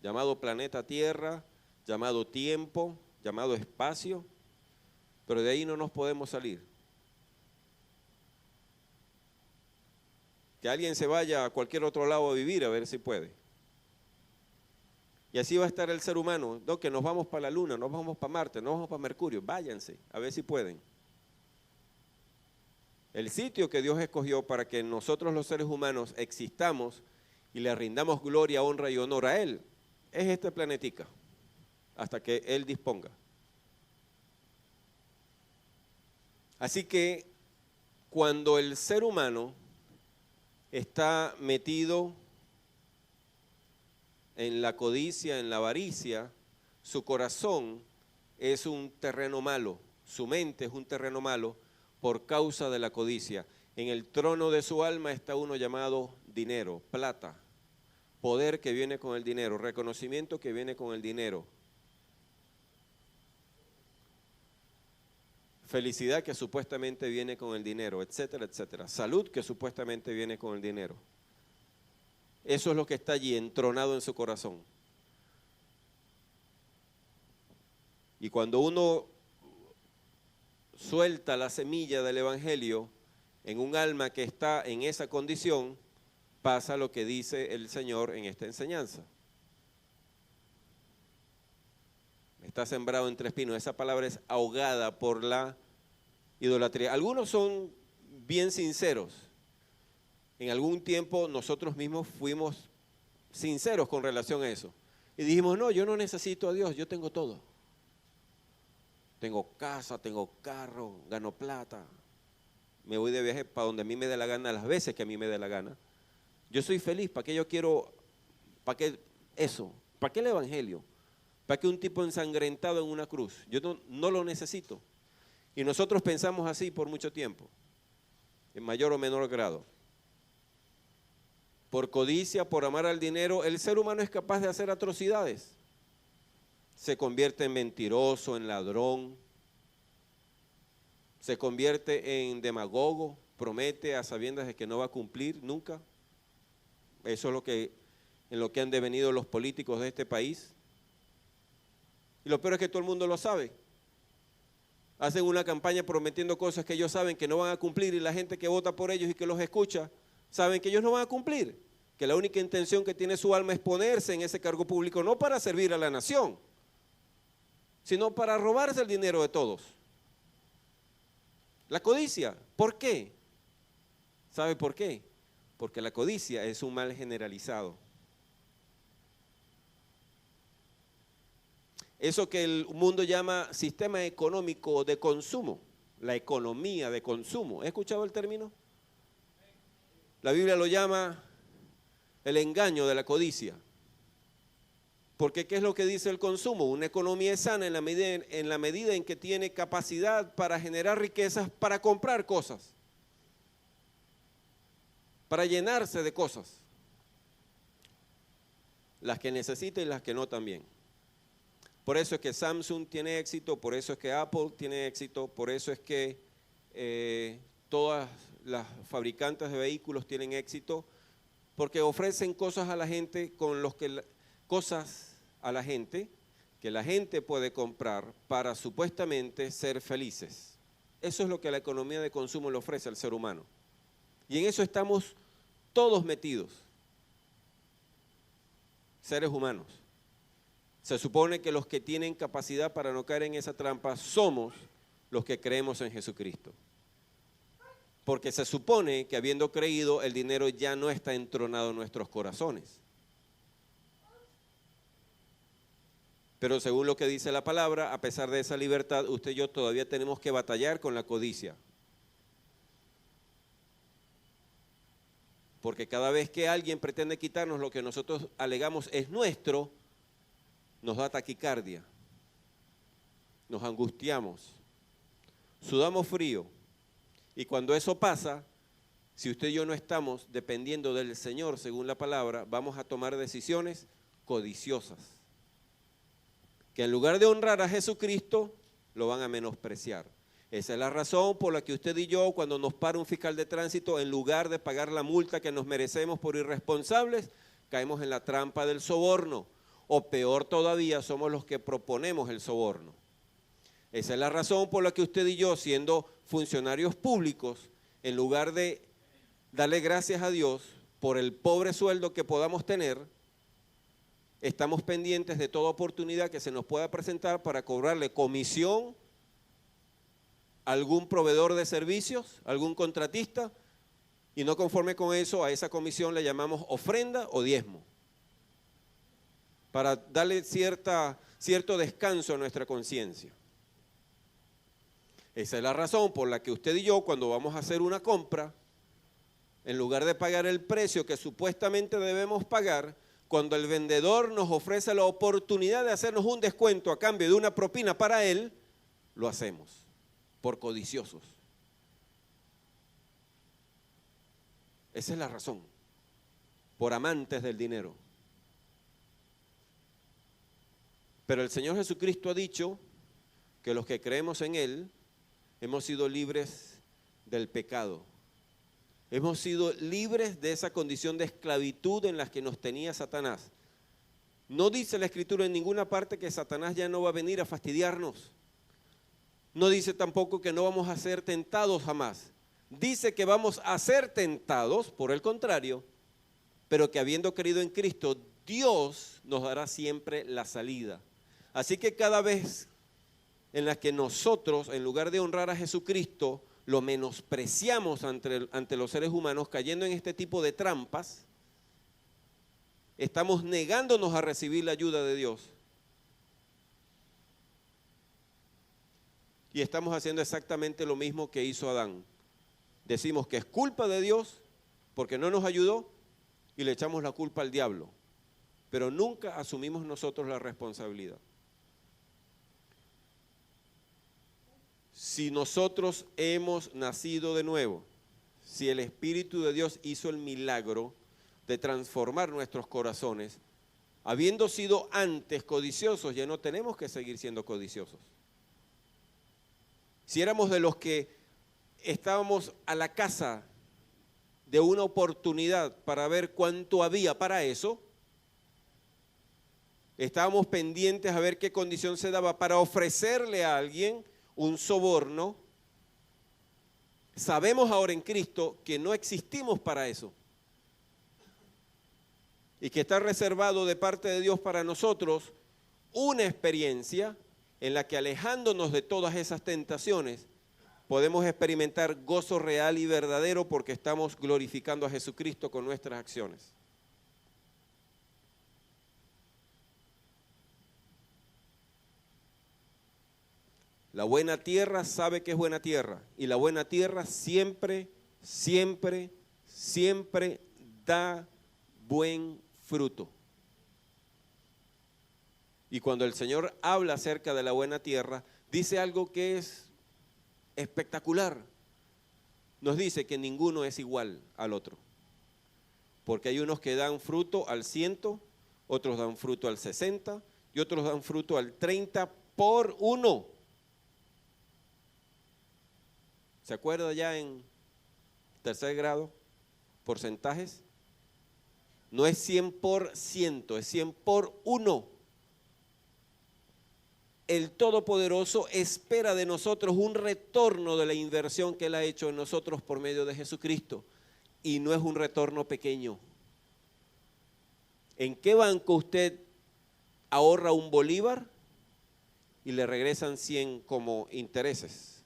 llamado planeta Tierra, llamado tiempo, llamado espacio, pero de ahí no nos podemos salir. Que alguien se vaya a cualquier otro lado a vivir a ver si puede. Y así va a estar el ser humano, no, que nos vamos para la Luna, nos vamos para Marte, nos vamos para Mercurio, váyanse, a ver si pueden. El sitio que Dios escogió para que nosotros los seres humanos existamos y le rindamos gloria, honra y honor a Él, es este planetica, hasta que Él disponga. Así que cuando el ser humano está metido en la codicia, en la avaricia, su corazón es un terreno malo, su mente es un terreno malo por causa de la codicia. En el trono de su alma está uno llamado dinero, plata, poder que viene con el dinero, reconocimiento que viene con el dinero, felicidad que supuestamente viene con el dinero, etcétera, etcétera, salud que supuestamente viene con el dinero. Eso es lo que está allí entronado en su corazón. Y cuando uno suelta la semilla del Evangelio en un alma que está en esa condición, pasa lo que dice el Señor en esta enseñanza. Está sembrado entre espinos. Esa palabra es ahogada por la idolatría. Algunos son bien sinceros. En algún tiempo nosotros mismos fuimos sinceros con relación a eso. Y dijimos, no, yo no necesito a Dios, yo tengo todo. Tengo casa, tengo carro, gano plata. Me voy de viaje para donde a mí me dé la gana, las veces que a mí me dé la gana. Yo soy feliz, ¿para qué yo quiero, para qué eso? ¿Para qué el Evangelio? ¿Para qué un tipo ensangrentado en una cruz? Yo no lo necesito. Y nosotros pensamos así por mucho tiempo, en mayor o menor grado. Por codicia, por amar al dinero, el ser humano es capaz de hacer atrocidades. Se convierte en mentiroso, en ladrón, se convierte en demagogo, promete a sabiendas de que no va a cumplir nunca. Eso es en lo que han devenido los políticos de este país. Y lo peor es que todo el mundo lo sabe. Hacen una campaña prometiendo cosas que ellos saben que no van a cumplir y la gente que vota por ellos y que los escucha saben que ellos no van a cumplir, que la única intención que tiene su alma es ponerse en ese cargo público no para servir a la nación, sino para robarse el dinero de todos. La codicia, ¿por qué? ¿Sabe por qué? Porque la codicia es un mal generalizado. Eso que el mundo llama sistema económico de consumo, la economía de consumo. ¿He escuchado el término? La Biblia lo llama el engaño de la codicia. Porque ¿qué es lo que dice el consumo? Una economía es sana en la medida en que tiene capacidad para generar riquezas, para comprar cosas, para llenarse de cosas, las que necesita y las que no también. Por eso es que Samsung tiene éxito, por eso es que Apple tiene éxito, por eso es que todas las fabricantes de vehículos tienen éxito, porque ofrecen cosas a la gente cosas a la gente que la gente puede comprar para supuestamente ser felices. Eso es lo que la economía de consumo le ofrece al ser humano. Y en eso estamos todos metidos, seres humanos. Se supone que los que tienen capacidad para no caer en esa trampa somos los que creemos en Jesucristo. Porque se supone que habiendo creído, el dinero ya no está entronado en nuestros corazones. Pero según lo que dice la palabra, a pesar de esa libertad, usted y yo todavía tenemos que batallar con la codicia. Porque cada vez que alguien pretende quitarnos lo que nosotros alegamos es nuestro, nos da taquicardia, nos angustiamos, sudamos frío. Y cuando eso pasa, si usted y yo no estamos dependiendo del Señor según la palabra, vamos a tomar decisiones codiciosas, que en lugar de honrar a Jesucristo, lo van a menospreciar. Esa es la razón por la que usted y yo, cuando nos para un fiscal de tránsito, en lugar de pagar la multa que nos merecemos por irresponsables, caemos en la trampa del soborno. O peor todavía, somos los que proponemos el soborno. Esa es la razón por la que usted y yo, siendo funcionarios públicos, en lugar de darle gracias a Dios por el pobre sueldo que podamos tener, estamos pendientes de toda oportunidad que se nos pueda presentar para cobrarle comisión a algún proveedor de servicios, algún contratista, y no conforme con eso, a esa comisión le llamamos ofrenda o diezmo, para darle cierto descanso a nuestra conciencia. Esa es la razón por la que usted y yo, cuando vamos a hacer una compra, en lugar de pagar el precio que supuestamente debemos pagar, cuando el vendedor nos ofrece la oportunidad de hacernos un descuento a cambio de una propina para él, lo hacemos, por codiciosos. Esa es la razón, por amantes del dinero. Pero el Señor Jesucristo ha dicho que los que creemos en Él hemos sido libres del pecado. Hemos sido libres de esa condición de esclavitud en la que nos tenía Satanás. No dice la Escritura en ninguna parte que Satanás ya no va a venir a fastidiarnos. No dice tampoco que no vamos a ser tentados jamás. Dice que vamos a ser tentados, por el contrario, pero que habiendo creído en Cristo, Dios nos dará siempre la salida. Así que cada vez en la que nosotros, en lugar de honrar a Jesucristo, lo menospreciamos ante los seres humanos, cayendo en este tipo de trampas, estamos negándonos a recibir la ayuda de Dios. Y estamos haciendo exactamente lo mismo que hizo Adán. Decimos que es culpa de Dios porque no nos ayudó y le echamos la culpa al diablo, pero nunca asumimos nosotros la responsabilidad. Si nosotros hemos nacido de nuevo, si el Espíritu de Dios hizo el milagro de transformar nuestros corazones, habiendo sido antes codiciosos, ya no tenemos que seguir siendo codiciosos. Si éramos de los que estábamos a la caza de una oportunidad para ver cuánto había para eso, estábamos pendientes a ver qué condición se daba para ofrecerle a alguien un soborno. Sabemos ahora en Cristo que no existimos para eso y que está reservado de parte de Dios para nosotros una experiencia en la que, alejándonos de todas esas tentaciones, podemos experimentar gozo real y verdadero porque estamos glorificando a Jesucristo con nuestras acciones. La buena tierra sabe que es buena tierra, y la buena tierra siempre, siempre, siempre da buen fruto. Y cuando el Señor habla acerca de la buena tierra, dice algo que es espectacular. Nos dice que ninguno es igual al otro, porque hay unos que dan fruto al 100, otros dan fruto al 60 y otros dan fruto al 30 por uno. ¿Se acuerda ya en tercer grado? Porcentajes. No es 100%, es 100 por uno. El Todopoderoso espera de nosotros un retorno de la inversión que Él ha hecho en nosotros por medio de Jesucristo. Y no es un retorno pequeño. ¿En qué banco usted ahorra un bolívar y le regresan 100 como intereses?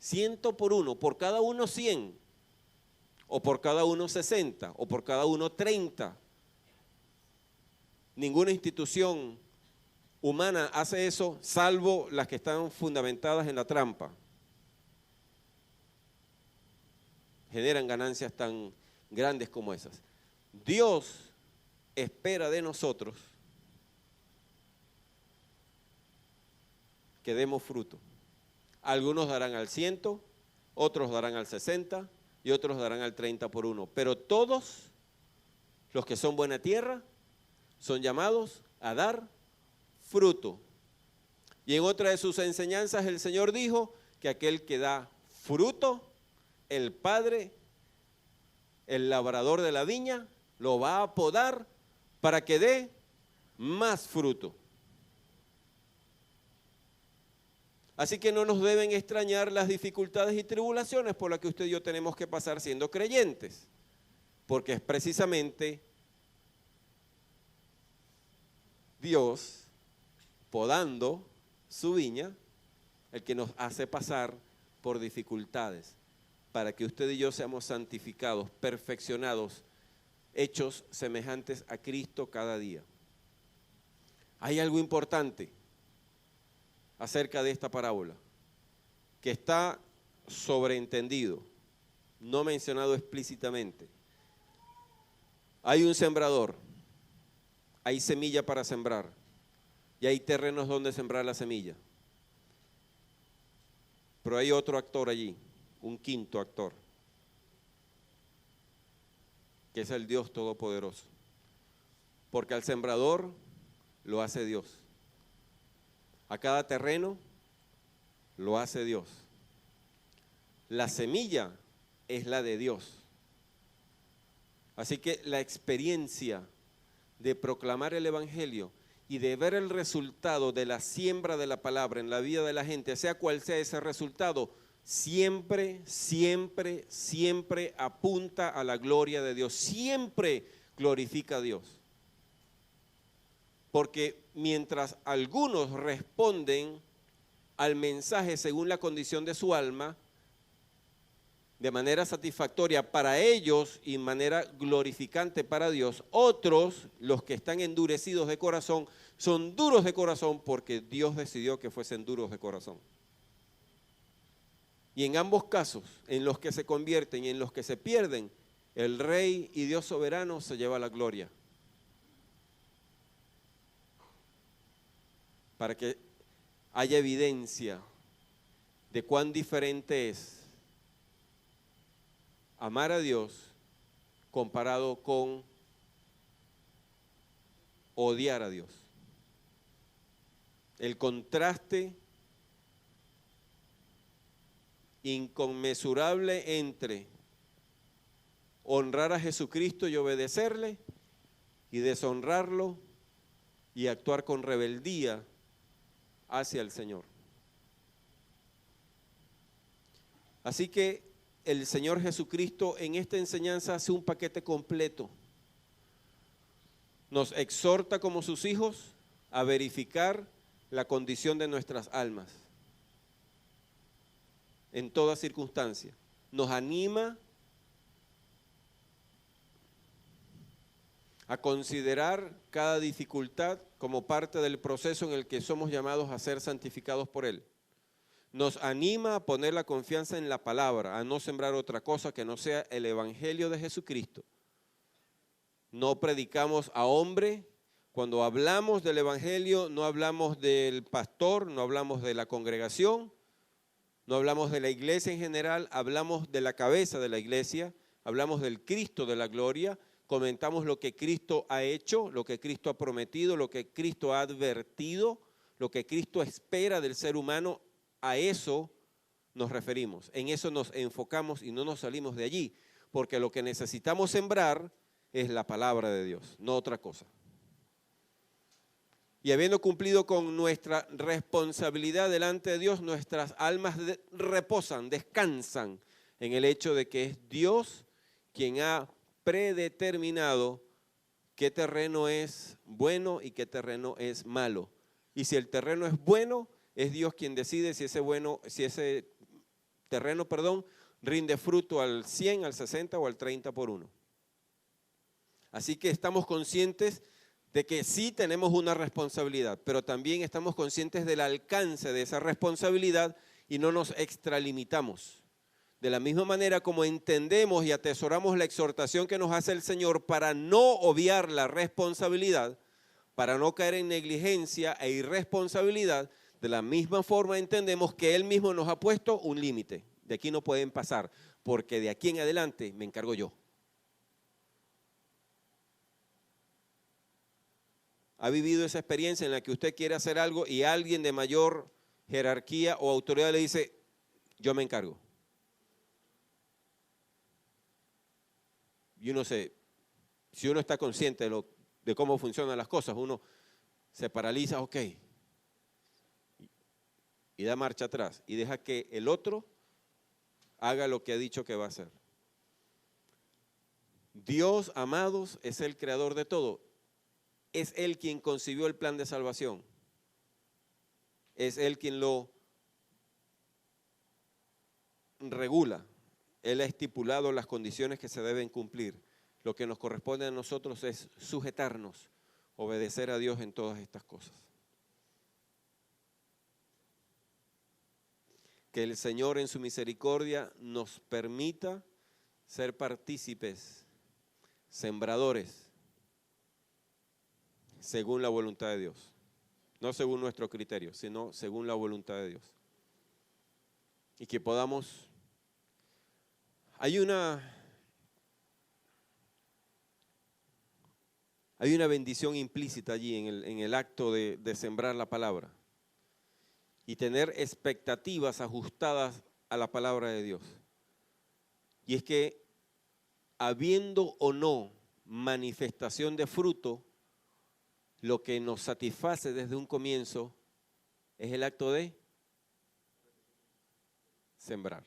100 por uno, por cada uno 100, o por cada uno 60, o por cada uno 30. Ninguna institución humana hace eso, salvo las que están fundamentadas en la trampa. Generan ganancias tan grandes como esas. Dios espera de nosotros que demos fruto. Algunos darán al 100, otros darán al 60 y otros darán al 30 por uno. Pero todos los que son buena tierra son llamados a dar fruto. Y en otra de sus enseñanzas el Señor dijo que aquel que da fruto, el Padre, el labrador de la viña, lo va a podar para que dé más fruto. Así que no nos deben extrañar las dificultades y tribulaciones por las que usted y yo tenemos que pasar siendo creyentes, porque es precisamente Dios podando su viña el que nos hace pasar por dificultades para que usted y yo seamos santificados, perfeccionados, hechos semejantes a Cristo cada día. Hay algo importante acerca de esta parábola que está sobreentendido, no mencionado explícitamente. Hay un sembrador, hay semilla para sembrar y hay terrenos donde sembrar la semilla. Pero hay otro actor allí, un quinto actor, que es el Dios Todopoderoso. Porque al sembrador lo hace Dios. A cada terreno lo hace Dios. La semilla es la de Dios. Así que la experiencia de proclamar el Evangelio y de ver el resultado de la siembra de la palabra en la vida de la gente, sea cual sea ese resultado, siempre, siempre, siempre apunta a la gloria de Dios, siempre glorifica a Dios. Porque mientras algunos responden al mensaje según la condición de su alma, de manera satisfactoria para ellos y manera glorificante para Dios, otros, los que están endurecidos de corazón, son duros de corazón porque Dios decidió que fuesen duros de corazón. Y en ambos casos, en los que se convierten y en los que se pierden, el Rey y Dios soberano se lleva la gloria. Para que haya evidencia de cuán diferente es amar a Dios comparado con odiar a Dios. El contraste inconmensurable entre honrar a Jesucristo y obedecerle y deshonrarlo y actuar con rebeldía hacia el Señor. Así que el Señor Jesucristo en esta enseñanza hace un paquete completo. Nos exhorta como sus hijos a verificar la condición de nuestras almas en toda circunstancia. Nos anima a considerar cada dificultad como parte del proceso en el que somos llamados a ser santificados por Él. Nos anima a poner la confianza en la palabra, a no sembrar otra cosa que no sea el Evangelio de Jesucristo. No predicamos a hombre. Cuando hablamos del Evangelio, no hablamos del pastor, no hablamos de la congregación, no hablamos de la iglesia en general, hablamos de la cabeza de la iglesia, hablamos del Cristo de la gloria, comentamos lo que Cristo ha hecho, lo que Cristo ha prometido, lo que Cristo ha advertido, lo que Cristo espera del ser humano. A eso nos referimos, en eso nos enfocamos y no nos salimos de allí, porque lo que necesitamos sembrar es la palabra de Dios, no otra cosa. Y habiendo cumplido con nuestra responsabilidad delante de Dios, nuestras almas reposan, descansan en el hecho de que es Dios quien ha predeterminado qué terreno es bueno y qué terreno es malo. Y si el terreno es bueno, es Dios quien decide si ese terreno, rinde fruto al 100, al 60 o al 30 por uno. Así que estamos conscientes de que sí tenemos una responsabilidad, pero también estamos conscientes del alcance de esa responsabilidad y no nos extralimitamos. De la misma manera como entendemos y atesoramos la exhortación que nos hace el Señor para no obviar la responsabilidad, para no caer en negligencia e irresponsabilidad, de la misma forma entendemos que Él mismo nos ha puesto un límite. De aquí no pueden pasar, porque de aquí en adelante me encargo yo. ¿Ha vivido esa experiencia en la que usted quiere hacer algo y alguien de mayor jerarquía o autoridad le dice, yo me encargo? Y uno si uno está consciente de cómo funcionan las cosas, uno se paraliza, ok. y da marcha atrás y deja que el otro haga lo que ha dicho que va a hacer. Dios, amados, es el creador de todo. Es Él quien concibió el plan de salvación. Es Él quien lo regula. Él ha estipulado las condiciones que se deben cumplir. Lo que nos corresponde a nosotros es sujetarnos, obedecer a Dios en todas estas cosas. Que el Señor en su misericordia nos permita ser partícipes, sembradores, según la voluntad de Dios. No según nuestro criterio, sino según la voluntad de Dios. Y que podamos... Hay una bendición implícita allí en el acto de sembrar la palabra y tener expectativas ajustadas a la palabra de Dios. Y es que habiendo o no manifestación de fruto, lo que nos satisface desde un comienzo es el acto de sembrar.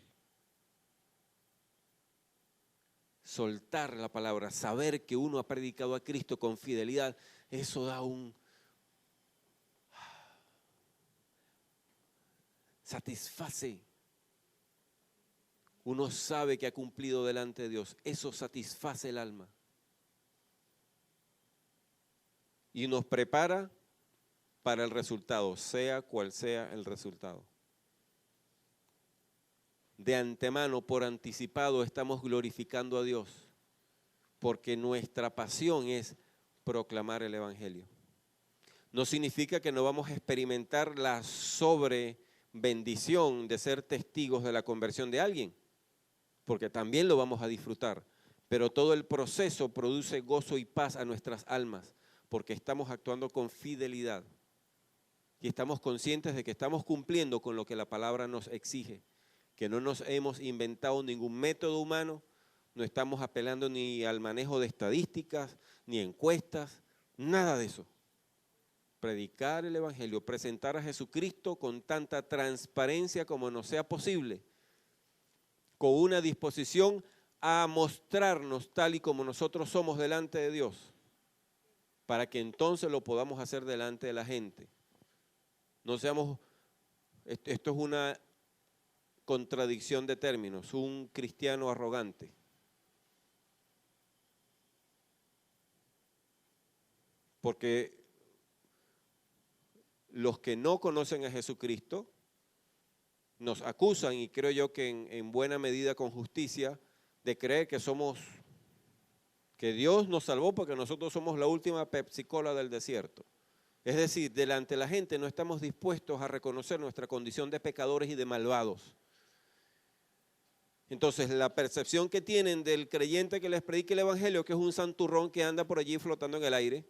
Soltar la palabra, saber que uno ha predicado a Cristo con fidelidad, eso da satisface. Uno sabe que ha cumplido delante de Dios, eso satisface el alma. Y nos prepara para el resultado, sea cual sea el resultado. De antemano, por anticipado, estamos glorificando a Dios, porque nuestra pasión es proclamar el Evangelio. No significa que no vamos a experimentar la sobrebendición de ser testigos de la conversión de alguien, porque también lo vamos a disfrutar, pero todo el proceso produce gozo y paz a nuestras almas, porque estamos actuando con fidelidad y estamos conscientes de que estamos cumpliendo con lo que la palabra nos exige. Que no nos hemos inventado ningún método humano, no estamos apelando ni al manejo de estadísticas, ni encuestas, nada de eso. Predicar el Evangelio, presentar a Jesucristo con tanta transparencia como nos sea posible, con una disposición a mostrarnos tal y como nosotros somos delante de Dios, para que entonces lo podamos hacer delante de la gente. No seamos, esto es una contradicción de términos, un cristiano arrogante. Porque los que no conocen a Jesucristo nos acusan, y creo yo que en buena medida con justicia, de creer que Dios nos salvó porque nosotros somos la última Pepsi-Cola del desierto. Es decir, delante de la gente no estamos dispuestos a reconocer nuestra condición de pecadores y de malvados. Entonces, la percepción que tienen del creyente que les predica el Evangelio, que es un santurrón que anda por allí flotando en el aire,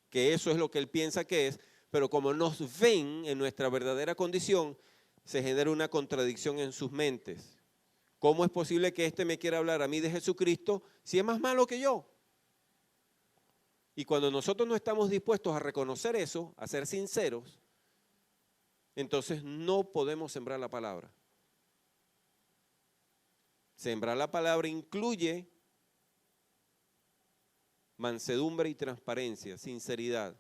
que eso es lo que él piensa que es, pero como nos ven en nuestra verdadera condición, se genera una contradicción en sus mentes. ¿Cómo es posible que este me quiera hablar a mí de Jesucristo si es más malo que yo? Y cuando nosotros no estamos dispuestos a reconocer eso, a ser sinceros, entonces no podemos sembrar la palabra. Sembrar la palabra incluye mansedumbre y transparencia, sinceridad.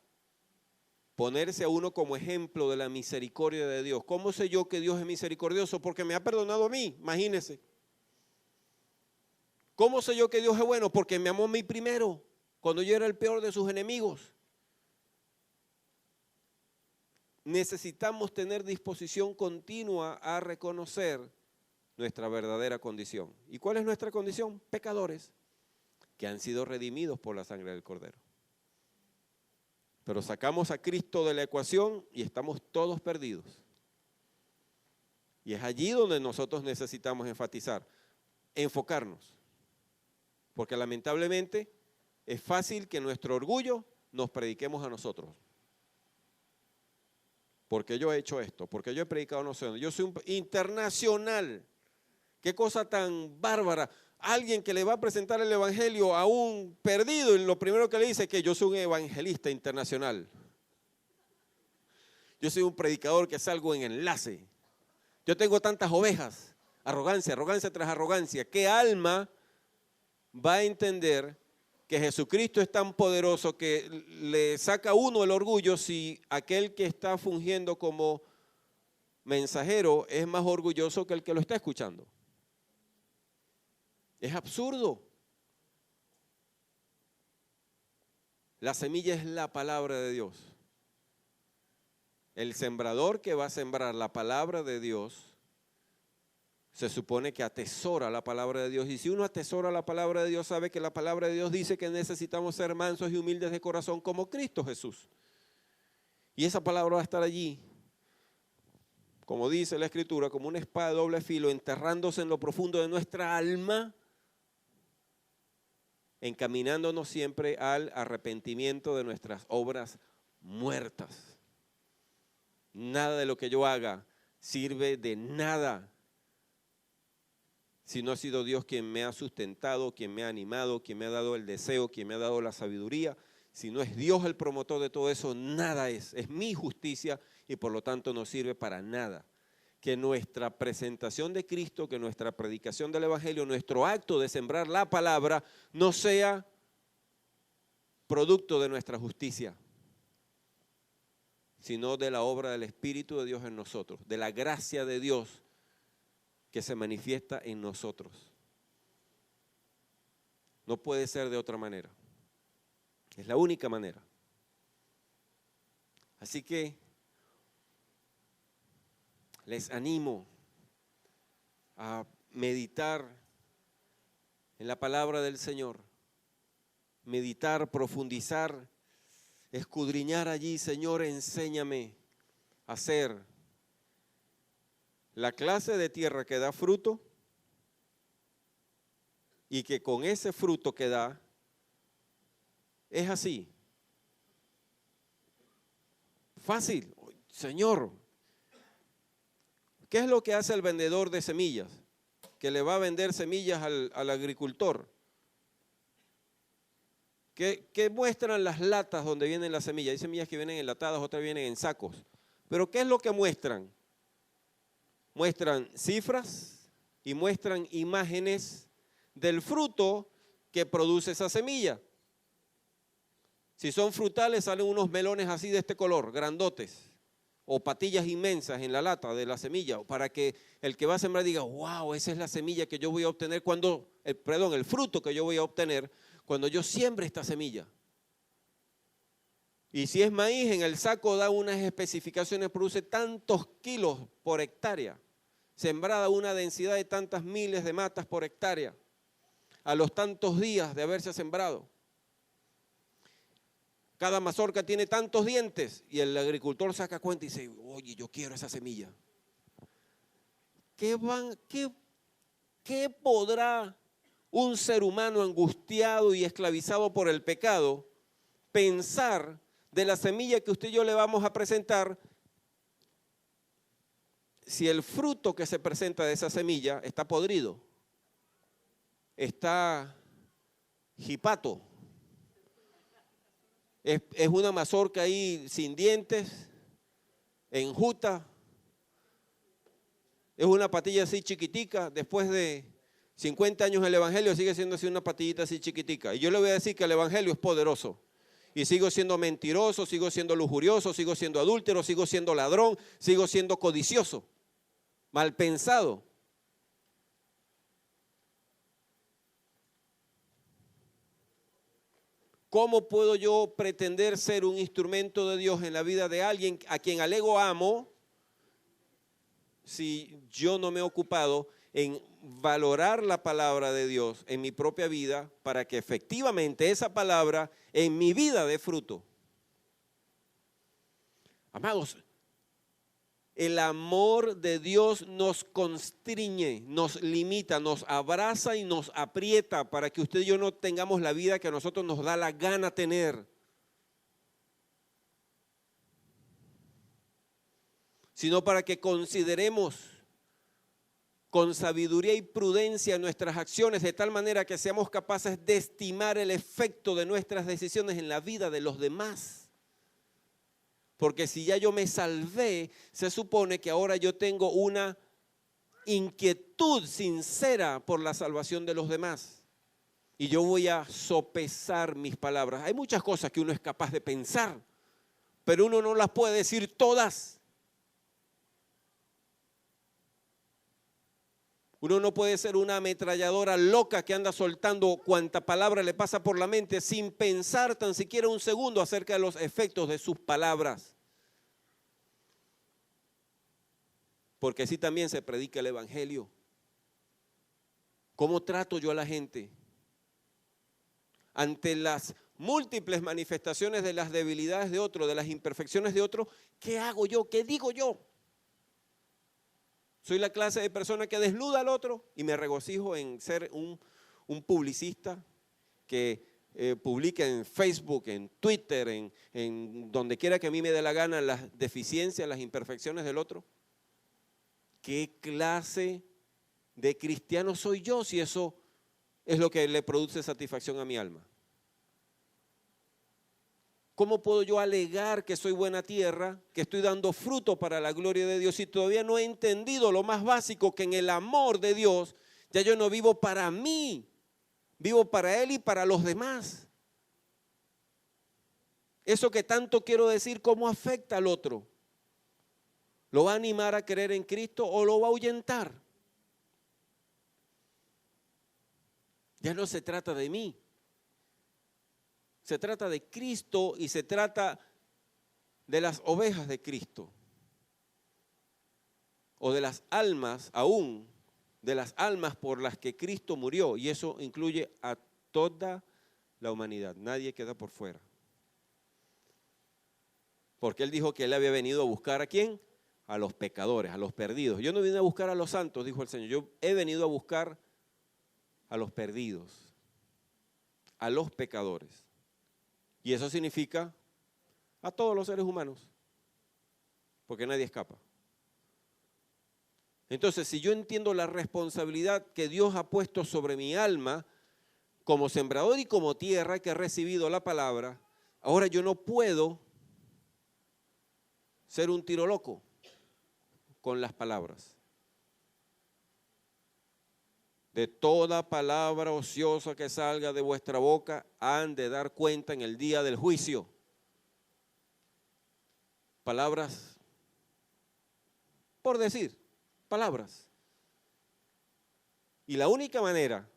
Ponerse a uno como ejemplo de la misericordia de Dios. ¿Cómo sé yo que Dios es misericordioso? Porque me ha perdonado a mí, imagínense. ¿Cómo sé yo que Dios es bueno? Porque me amó a mí primero, cuando yo era el peor de sus enemigos. Necesitamos tener disposición continua a reconocer nuestra verdadera condición. ¿Y cuál es nuestra condición? Pecadores, que han sido redimidos por la sangre del Cordero. Pero sacamos a Cristo de la ecuación y estamos todos perdidos. Y es allí donde nosotros necesitamos enfocarnos. Porque lamentablemente es fácil que nuestro orgullo nos prediquemos a nosotros. Porque yo he hecho esto, porque yo he predicado no sé dónde. Yo soy un internacional. Qué cosa tan bárbara. Alguien que le va a presentar el Evangelio a un perdido y lo primero que le dice es que yo soy un evangelista internacional. Yo soy un predicador que salgo en enlace. Yo tengo tantas ovejas. Arrogancia, arrogancia tras arrogancia. ¿Qué alma va a entender que Jesucristo es tan poderoso que le saca a uno el orgullo si aquel que está fungiendo como mensajero es más orgulloso que el que lo está escuchando? Es absurdo. La semilla es la palabra de Dios. El sembrador que va a sembrar la palabra de Dios se supone que atesora la palabra de Dios. Y si uno atesora la palabra de Dios, sabe que la palabra de Dios dice que necesitamos ser mansos y humildes de corazón como Cristo Jesús. Y esa palabra va a estar allí, como dice la Escritura, como una espada de doble filo, enterrándose en lo profundo de nuestra alma, encaminándonos siempre al arrepentimiento de nuestras obras muertas. Nada de lo que yo haga sirve de nada si no ha sido Dios quien me ha sustentado, quien me ha animado, quien me ha dado el deseo, quien me ha dado la sabiduría. Si no es Dios el promotor de todo eso, nada es mi justicia y por lo tanto no sirve para nada. Que nuestra presentación de Cristo, que nuestra predicación del Evangelio, nuestro acto de sembrar la palabra no sea producto de nuestra justicia, sino de la obra del Espíritu de Dios en nosotros, de la gracia de Dios que se manifiesta en nosotros. No puede ser de otra manera. Es la única manera. Así que les animo a meditar en la palabra del Señor. Meditar, profundizar, escudriñar allí. Señor, enséñame a hacer la clase de tierra que da fruto y que con ese fruto que da es así. Fácil. Señor, ¿qué es lo que hace el vendedor de semillas? Que le va a vender semillas al agricultor. ¿Qué muestran las latas donde vienen las semillas? Hay semillas que vienen enlatadas, otras vienen en sacos. Pero ¿qué es lo que muestran? Muestran cifras y muestran imágenes del fruto que produce esa semilla. Si son frutales, salen unos melones así de este color, grandotes, o patillas inmensas en la lata de la semilla, para que el que va a sembrar diga, wow, esa es la semilla que yo voy a obtener el fruto que yo voy a obtener cuando yo siembre esta semilla. Y si es maíz, en el saco da unas especificaciones, produce tantos kilos por hectárea, sembrada una densidad de tantas miles de matas por hectárea, a los tantos días de haberse sembrado. Cada mazorca tiene tantos dientes y el agricultor saca cuenta y dice, oye, yo quiero esa semilla. ¿Qué podrá un ser humano angustiado y esclavizado por el pecado pensar de la semilla que usted y yo le vamos a presentar si el fruto que se presenta de esa semilla está podrido, está jipato, es una mazorca ahí sin dientes, enjuta, es una patilla así chiquitica, después de 50 años el Evangelio sigue siendo así una patillita así chiquitica? Y yo le voy a decir que el Evangelio es poderoso. Y sigo siendo mentiroso, sigo siendo lujurioso, sigo siendo adúltero, sigo siendo ladrón, sigo siendo codicioso, mal pensado. ¿Cómo puedo yo pretender ser un instrumento de Dios en la vida de alguien a quien alego amo si yo no me he ocupado en valorar la palabra de Dios en mi propia vida para que efectivamente esa palabra en mi vida dé fruto? Amados, el amor de Dios nos constriñe, nos limita, nos abraza y nos aprieta para que usted y yo no tengamos la vida que a nosotros nos da la gana tener, sino para que consideremos con sabiduría y prudencia nuestras acciones, de tal manera que seamos capaces de estimar el efecto de nuestras decisiones en la vida de los demás. Porque si ya yo me salvé, se supone que ahora yo tengo una inquietud sincera por la salvación de los demás. Y yo voy a sopesar mis palabras. Hay muchas cosas que uno es capaz de pensar, pero uno no las puede decir todas. Uno no puede ser una ametralladora loca que anda soltando cuanta palabra le pasa por la mente sin pensar tan siquiera un segundo acerca de los efectos de sus palabras. Porque así también se predica el evangelio. ¿Cómo trato yo a la gente? Ante las múltiples manifestaciones de las debilidades de otro, de las imperfecciones de otro, ¿qué hago yo? ¿Qué digo yo? Soy la clase de persona que desnuda al otro y me regocijo en ser un publicista que publica en Facebook, en Twitter, en donde quiera que a mí me dé la gana las deficiencias, las imperfecciones del otro. ¿Qué clase de cristiano soy yo si eso es lo que le produce satisfacción a mi alma? ¿Cómo puedo yo alegar que soy buena tierra, que estoy dando fruto para la gloria de Dios si todavía no he entendido lo más básico, que en el amor de Dios ya yo no vivo para mí, vivo para Él y para los demás? Eso que tanto quiero decir, ¿cómo afecta al otro? ¿Lo va a animar a creer en Cristo o lo va a ahuyentar? Ya no se trata de mí. Se trata de Cristo y se trata de las ovejas de Cristo. O de las almas, aún de las almas por las que Cristo murió. Y eso incluye a toda la humanidad. Nadie queda por fuera. Porque Él dijo que Él había venido a buscar ¿a quién? A los pecadores, a los perdidos. Yo no vine a buscar a los santos, dijo el Señor. Yo he venido a buscar a los perdidos, a los pecadores. Y eso significa a todos los seres humanos, porque nadie escapa. Entonces, si yo entiendo la responsabilidad que Dios ha puesto sobre mi alma, como sembrador y como tierra que ha recibido la palabra, ahora yo no puedo ser un tiro loco con las palabras. De toda palabra ociosa que salga de vuestra boca, han de dar cuenta en el día del juicio. Palabras, por decir, palabras. Y la única manera,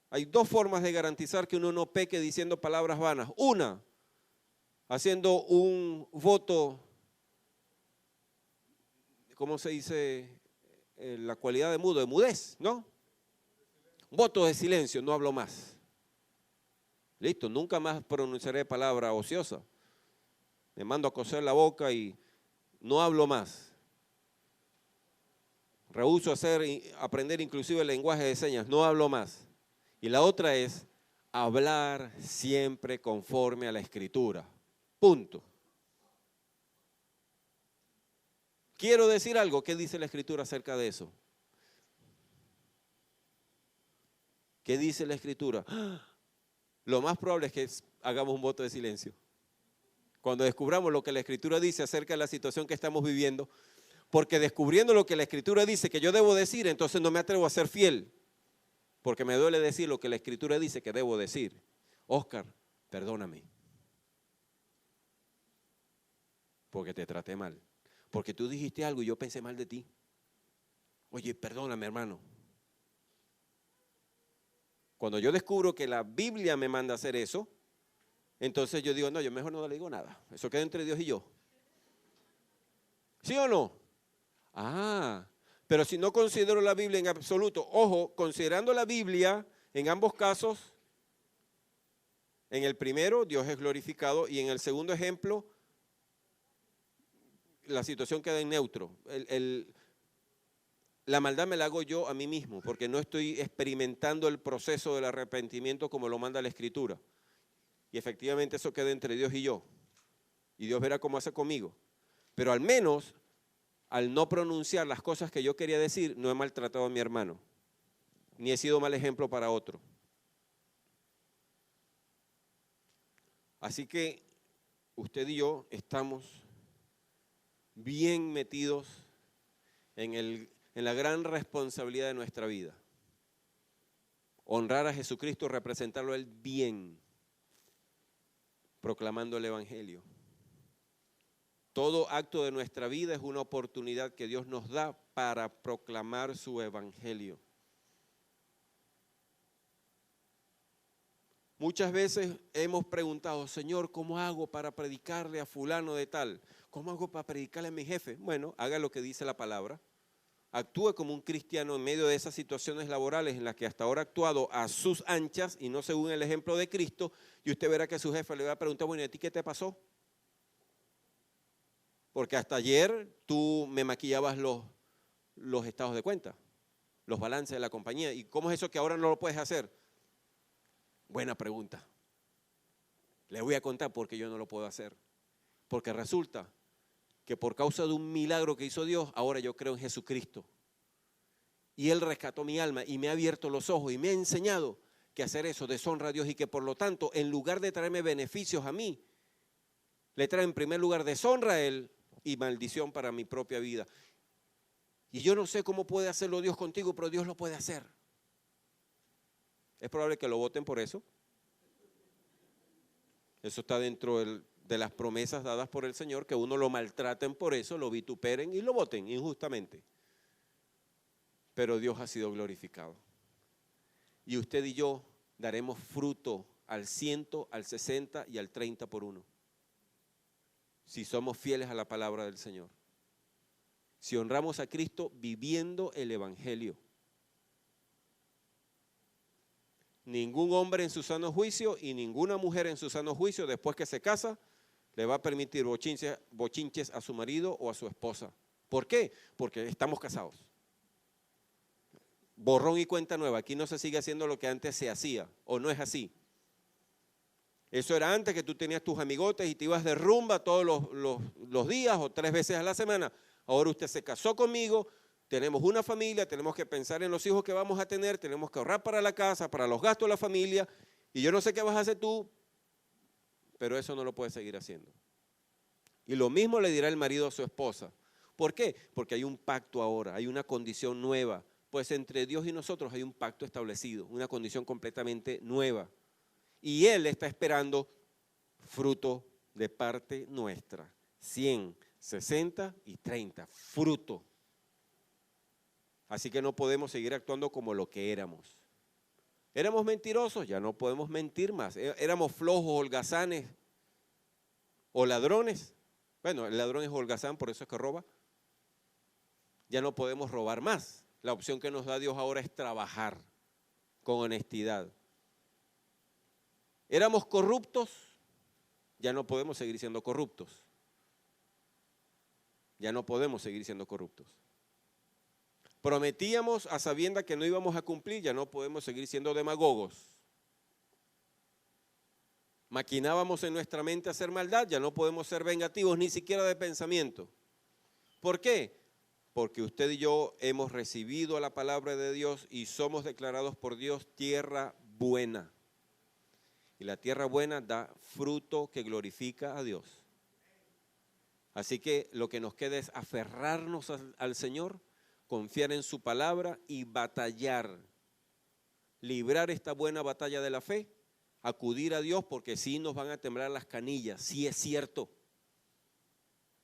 hay dos formas de garantizar que uno no peque diciendo palabras vanas. Una, haciendo un voto, ¿cómo se dice? La cualidad de mudo, de mudez, ¿no? Voto de silencio, no hablo más. Listo, nunca más pronunciaré palabra ociosa. Me mando a coser la boca y no hablo más. Rehúso aprender inclusive el lenguaje de señas, no hablo más. Y la otra es hablar siempre conforme a la Escritura. Punto. Quiero decir algo, ¿qué dice la Escritura acerca de eso? ¿Qué dice la Escritura? Lo más probable es que hagamos un voto de silencio. Cuando descubramos lo que la Escritura dice acerca de la situación que estamos viviendo, porque descubriendo lo que la Escritura dice que yo debo decir, entonces no me atrevo a ser fiel, porque me duele decir lo que la Escritura dice que debo decir. Oscar, perdóname, porque te traté mal, porque tú dijiste algo y yo pensé mal de ti. Oye, perdóname, hermano. Cuando yo descubro que la Biblia me manda a hacer eso, entonces yo digo, no, yo mejor no le digo nada. Eso queda entre Dios y yo. ¿Sí o no? Ah, pero si no considero la Biblia en absoluto, ojo, considerando la Biblia en ambos casos, en el primero Dios es glorificado y en el segundo ejemplo la situación queda en neutro. La maldad me la hago yo a mí mismo, porque no estoy experimentando el proceso del arrepentimiento como lo manda la Escritura. Y efectivamente eso queda entre Dios y yo. Y Dios verá cómo hace conmigo. Pero al menos, al no pronunciar las cosas que yo quería decir, no he maltratado a mi hermano, ni he sido mal ejemplo para otro. Así que usted y yo estamos bien metidos en el en la gran responsabilidad de nuestra vida. Honrar a Jesucristo, representarlo a Él bien, proclamando el Evangelio. Todo acto de nuestra vida es una oportunidad que Dios nos da para proclamar su Evangelio. Muchas veces hemos preguntado, Señor, ¿cómo hago para predicarle a fulano de tal? ¿Cómo hago para predicarle a mi jefe? Bueno, haga lo que dice la palabra. Actúe como un cristiano en medio de esas situaciones laborales en las que hasta ahora ha actuado a sus anchas y no según el ejemplo de Cristo, y usted verá que su jefe le va a preguntar, bueno, ¿y a ti qué te pasó? Porque hasta ayer tú me maquillabas los estados de cuenta, los balances de la compañía. ¿Y cómo es eso que ahora no lo puedes hacer? Buena pregunta. Le voy a contar por qué yo no lo puedo hacer. Porque resulta que por causa de un milagro que hizo Dios, ahora yo creo en Jesucristo. Y Él rescató mi alma y me ha abierto los ojos y me ha enseñado que hacer eso deshonra a Dios y que por lo tanto, en lugar de traerme beneficios a mí, le trae en primer lugar deshonra a Él y maldición para mi propia vida. Y yo no sé cómo puede hacerlo Dios contigo, pero Dios lo puede hacer. Es probable que lo voten por eso. Eso está dentro de las promesas dadas por el Señor, que uno lo maltraten por eso, lo vituperen y lo voten injustamente. Pero Dios ha sido glorificado. Y usted y yo daremos fruto al 100, al 60 y al 30 por uno. Si somos fieles a la palabra del Señor. Si honramos a Cristo viviendo el Evangelio. Ningún hombre en su sano juicio y ninguna mujer en su sano juicio después que se casa le va a permitir bochinches a su marido o a su esposa. ¿Por qué? Porque estamos casados. Borrón y cuenta nueva. Aquí no se sigue haciendo lo que antes se hacía, o no es así. Eso era antes, que tú tenías tus amigotes y te ibas de rumba todos los días o 3 veces a la semana. Ahora usted se casó conmigo, tenemos una familia, tenemos que pensar en los hijos que vamos a tener, tenemos que ahorrar para la casa, para los gastos de la familia, y yo no sé qué vas a hacer tú, pero eso no lo puedes seguir haciendo. Y lo mismo le dirá el marido a su esposa. ¿Por qué? Porque hay un pacto ahora, hay una condición nueva. Pues entre Dios y nosotros hay un pacto establecido, una condición completamente nueva. Y Él está esperando fruto de parte nuestra. 100, 60 y 30, fruto. Así que no podemos seguir actuando como lo que éramos. ¿Éramos mentirosos? Ya no podemos mentir más. ¿Éramos flojos, holgazanes o ladrones? Bueno, el ladrón es holgazán, por eso es que roba. Ya no podemos robar más. La opción que nos da Dios ahora es trabajar con honestidad. ¿Éramos corruptos? Ya no podemos seguir siendo corruptos. Ya no podemos seguir siendo corruptos. Prometíamos a sabiendas que no íbamos a cumplir, ya no podemos seguir siendo demagogos. Maquinábamos en nuestra mente hacer maldad, ya no podemos ser vengativos ni siquiera de pensamiento. ¿Por qué? Porque usted y yo hemos recibido la palabra de Dios y somos declarados por Dios tierra buena. Y la tierra buena da fruto que glorifica a Dios. Así que lo que nos queda es aferrarnos al Señor, confiar en su palabra y batallar. Librar esta buena batalla de la fe, acudir a Dios porque sí nos van a temblar las canillas, sí es cierto.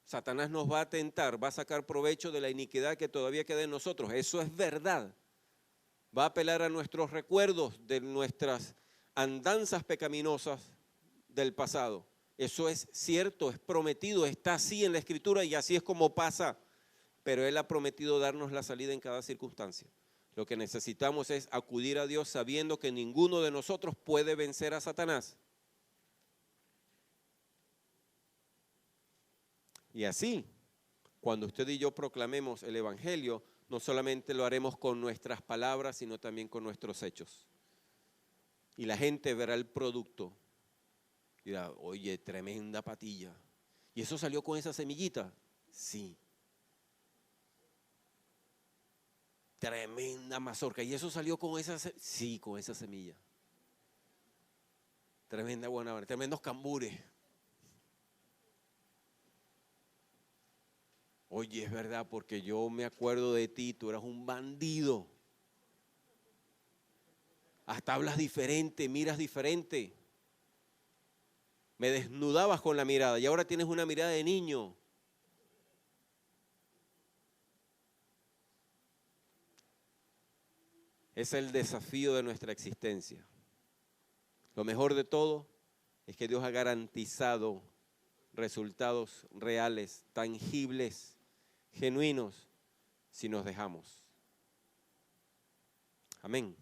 Satanás nos va a tentar, va a sacar provecho de la iniquidad que todavía queda en nosotros, eso es verdad. Va a apelar a nuestros recuerdos de nuestras andanzas pecaminosas del pasado. Eso es cierto, es prometido, está así en la Escritura y así es como pasa. Pero Él ha prometido darnos la salida en cada circunstancia. Lo que necesitamos es acudir a Dios sabiendo que ninguno de nosotros puede vencer a Satanás. Y así, cuando usted y yo proclamemos el Evangelio, no solamente lo haremos con nuestras palabras, sino también con nuestros hechos. Y la gente verá el producto. Y dirá, oye, tremenda patilla. ¿Y eso salió con esa semillita? Sí. Tremenda mazorca. ¿Y eso salió con esa semilla? Sí, con esa semilla. Tremenda buena, tremendos cambures. Oye, es verdad, porque yo me acuerdo de ti, tú eras un bandido. Hasta hablas diferente, miras diferente. Me desnudabas con la mirada y ahora tienes una mirada de niño. Es el desafío de nuestra existencia. Lo mejor de todo es que Dios ha garantizado resultados reales, tangibles, genuinos, si nos dejamos. Amén.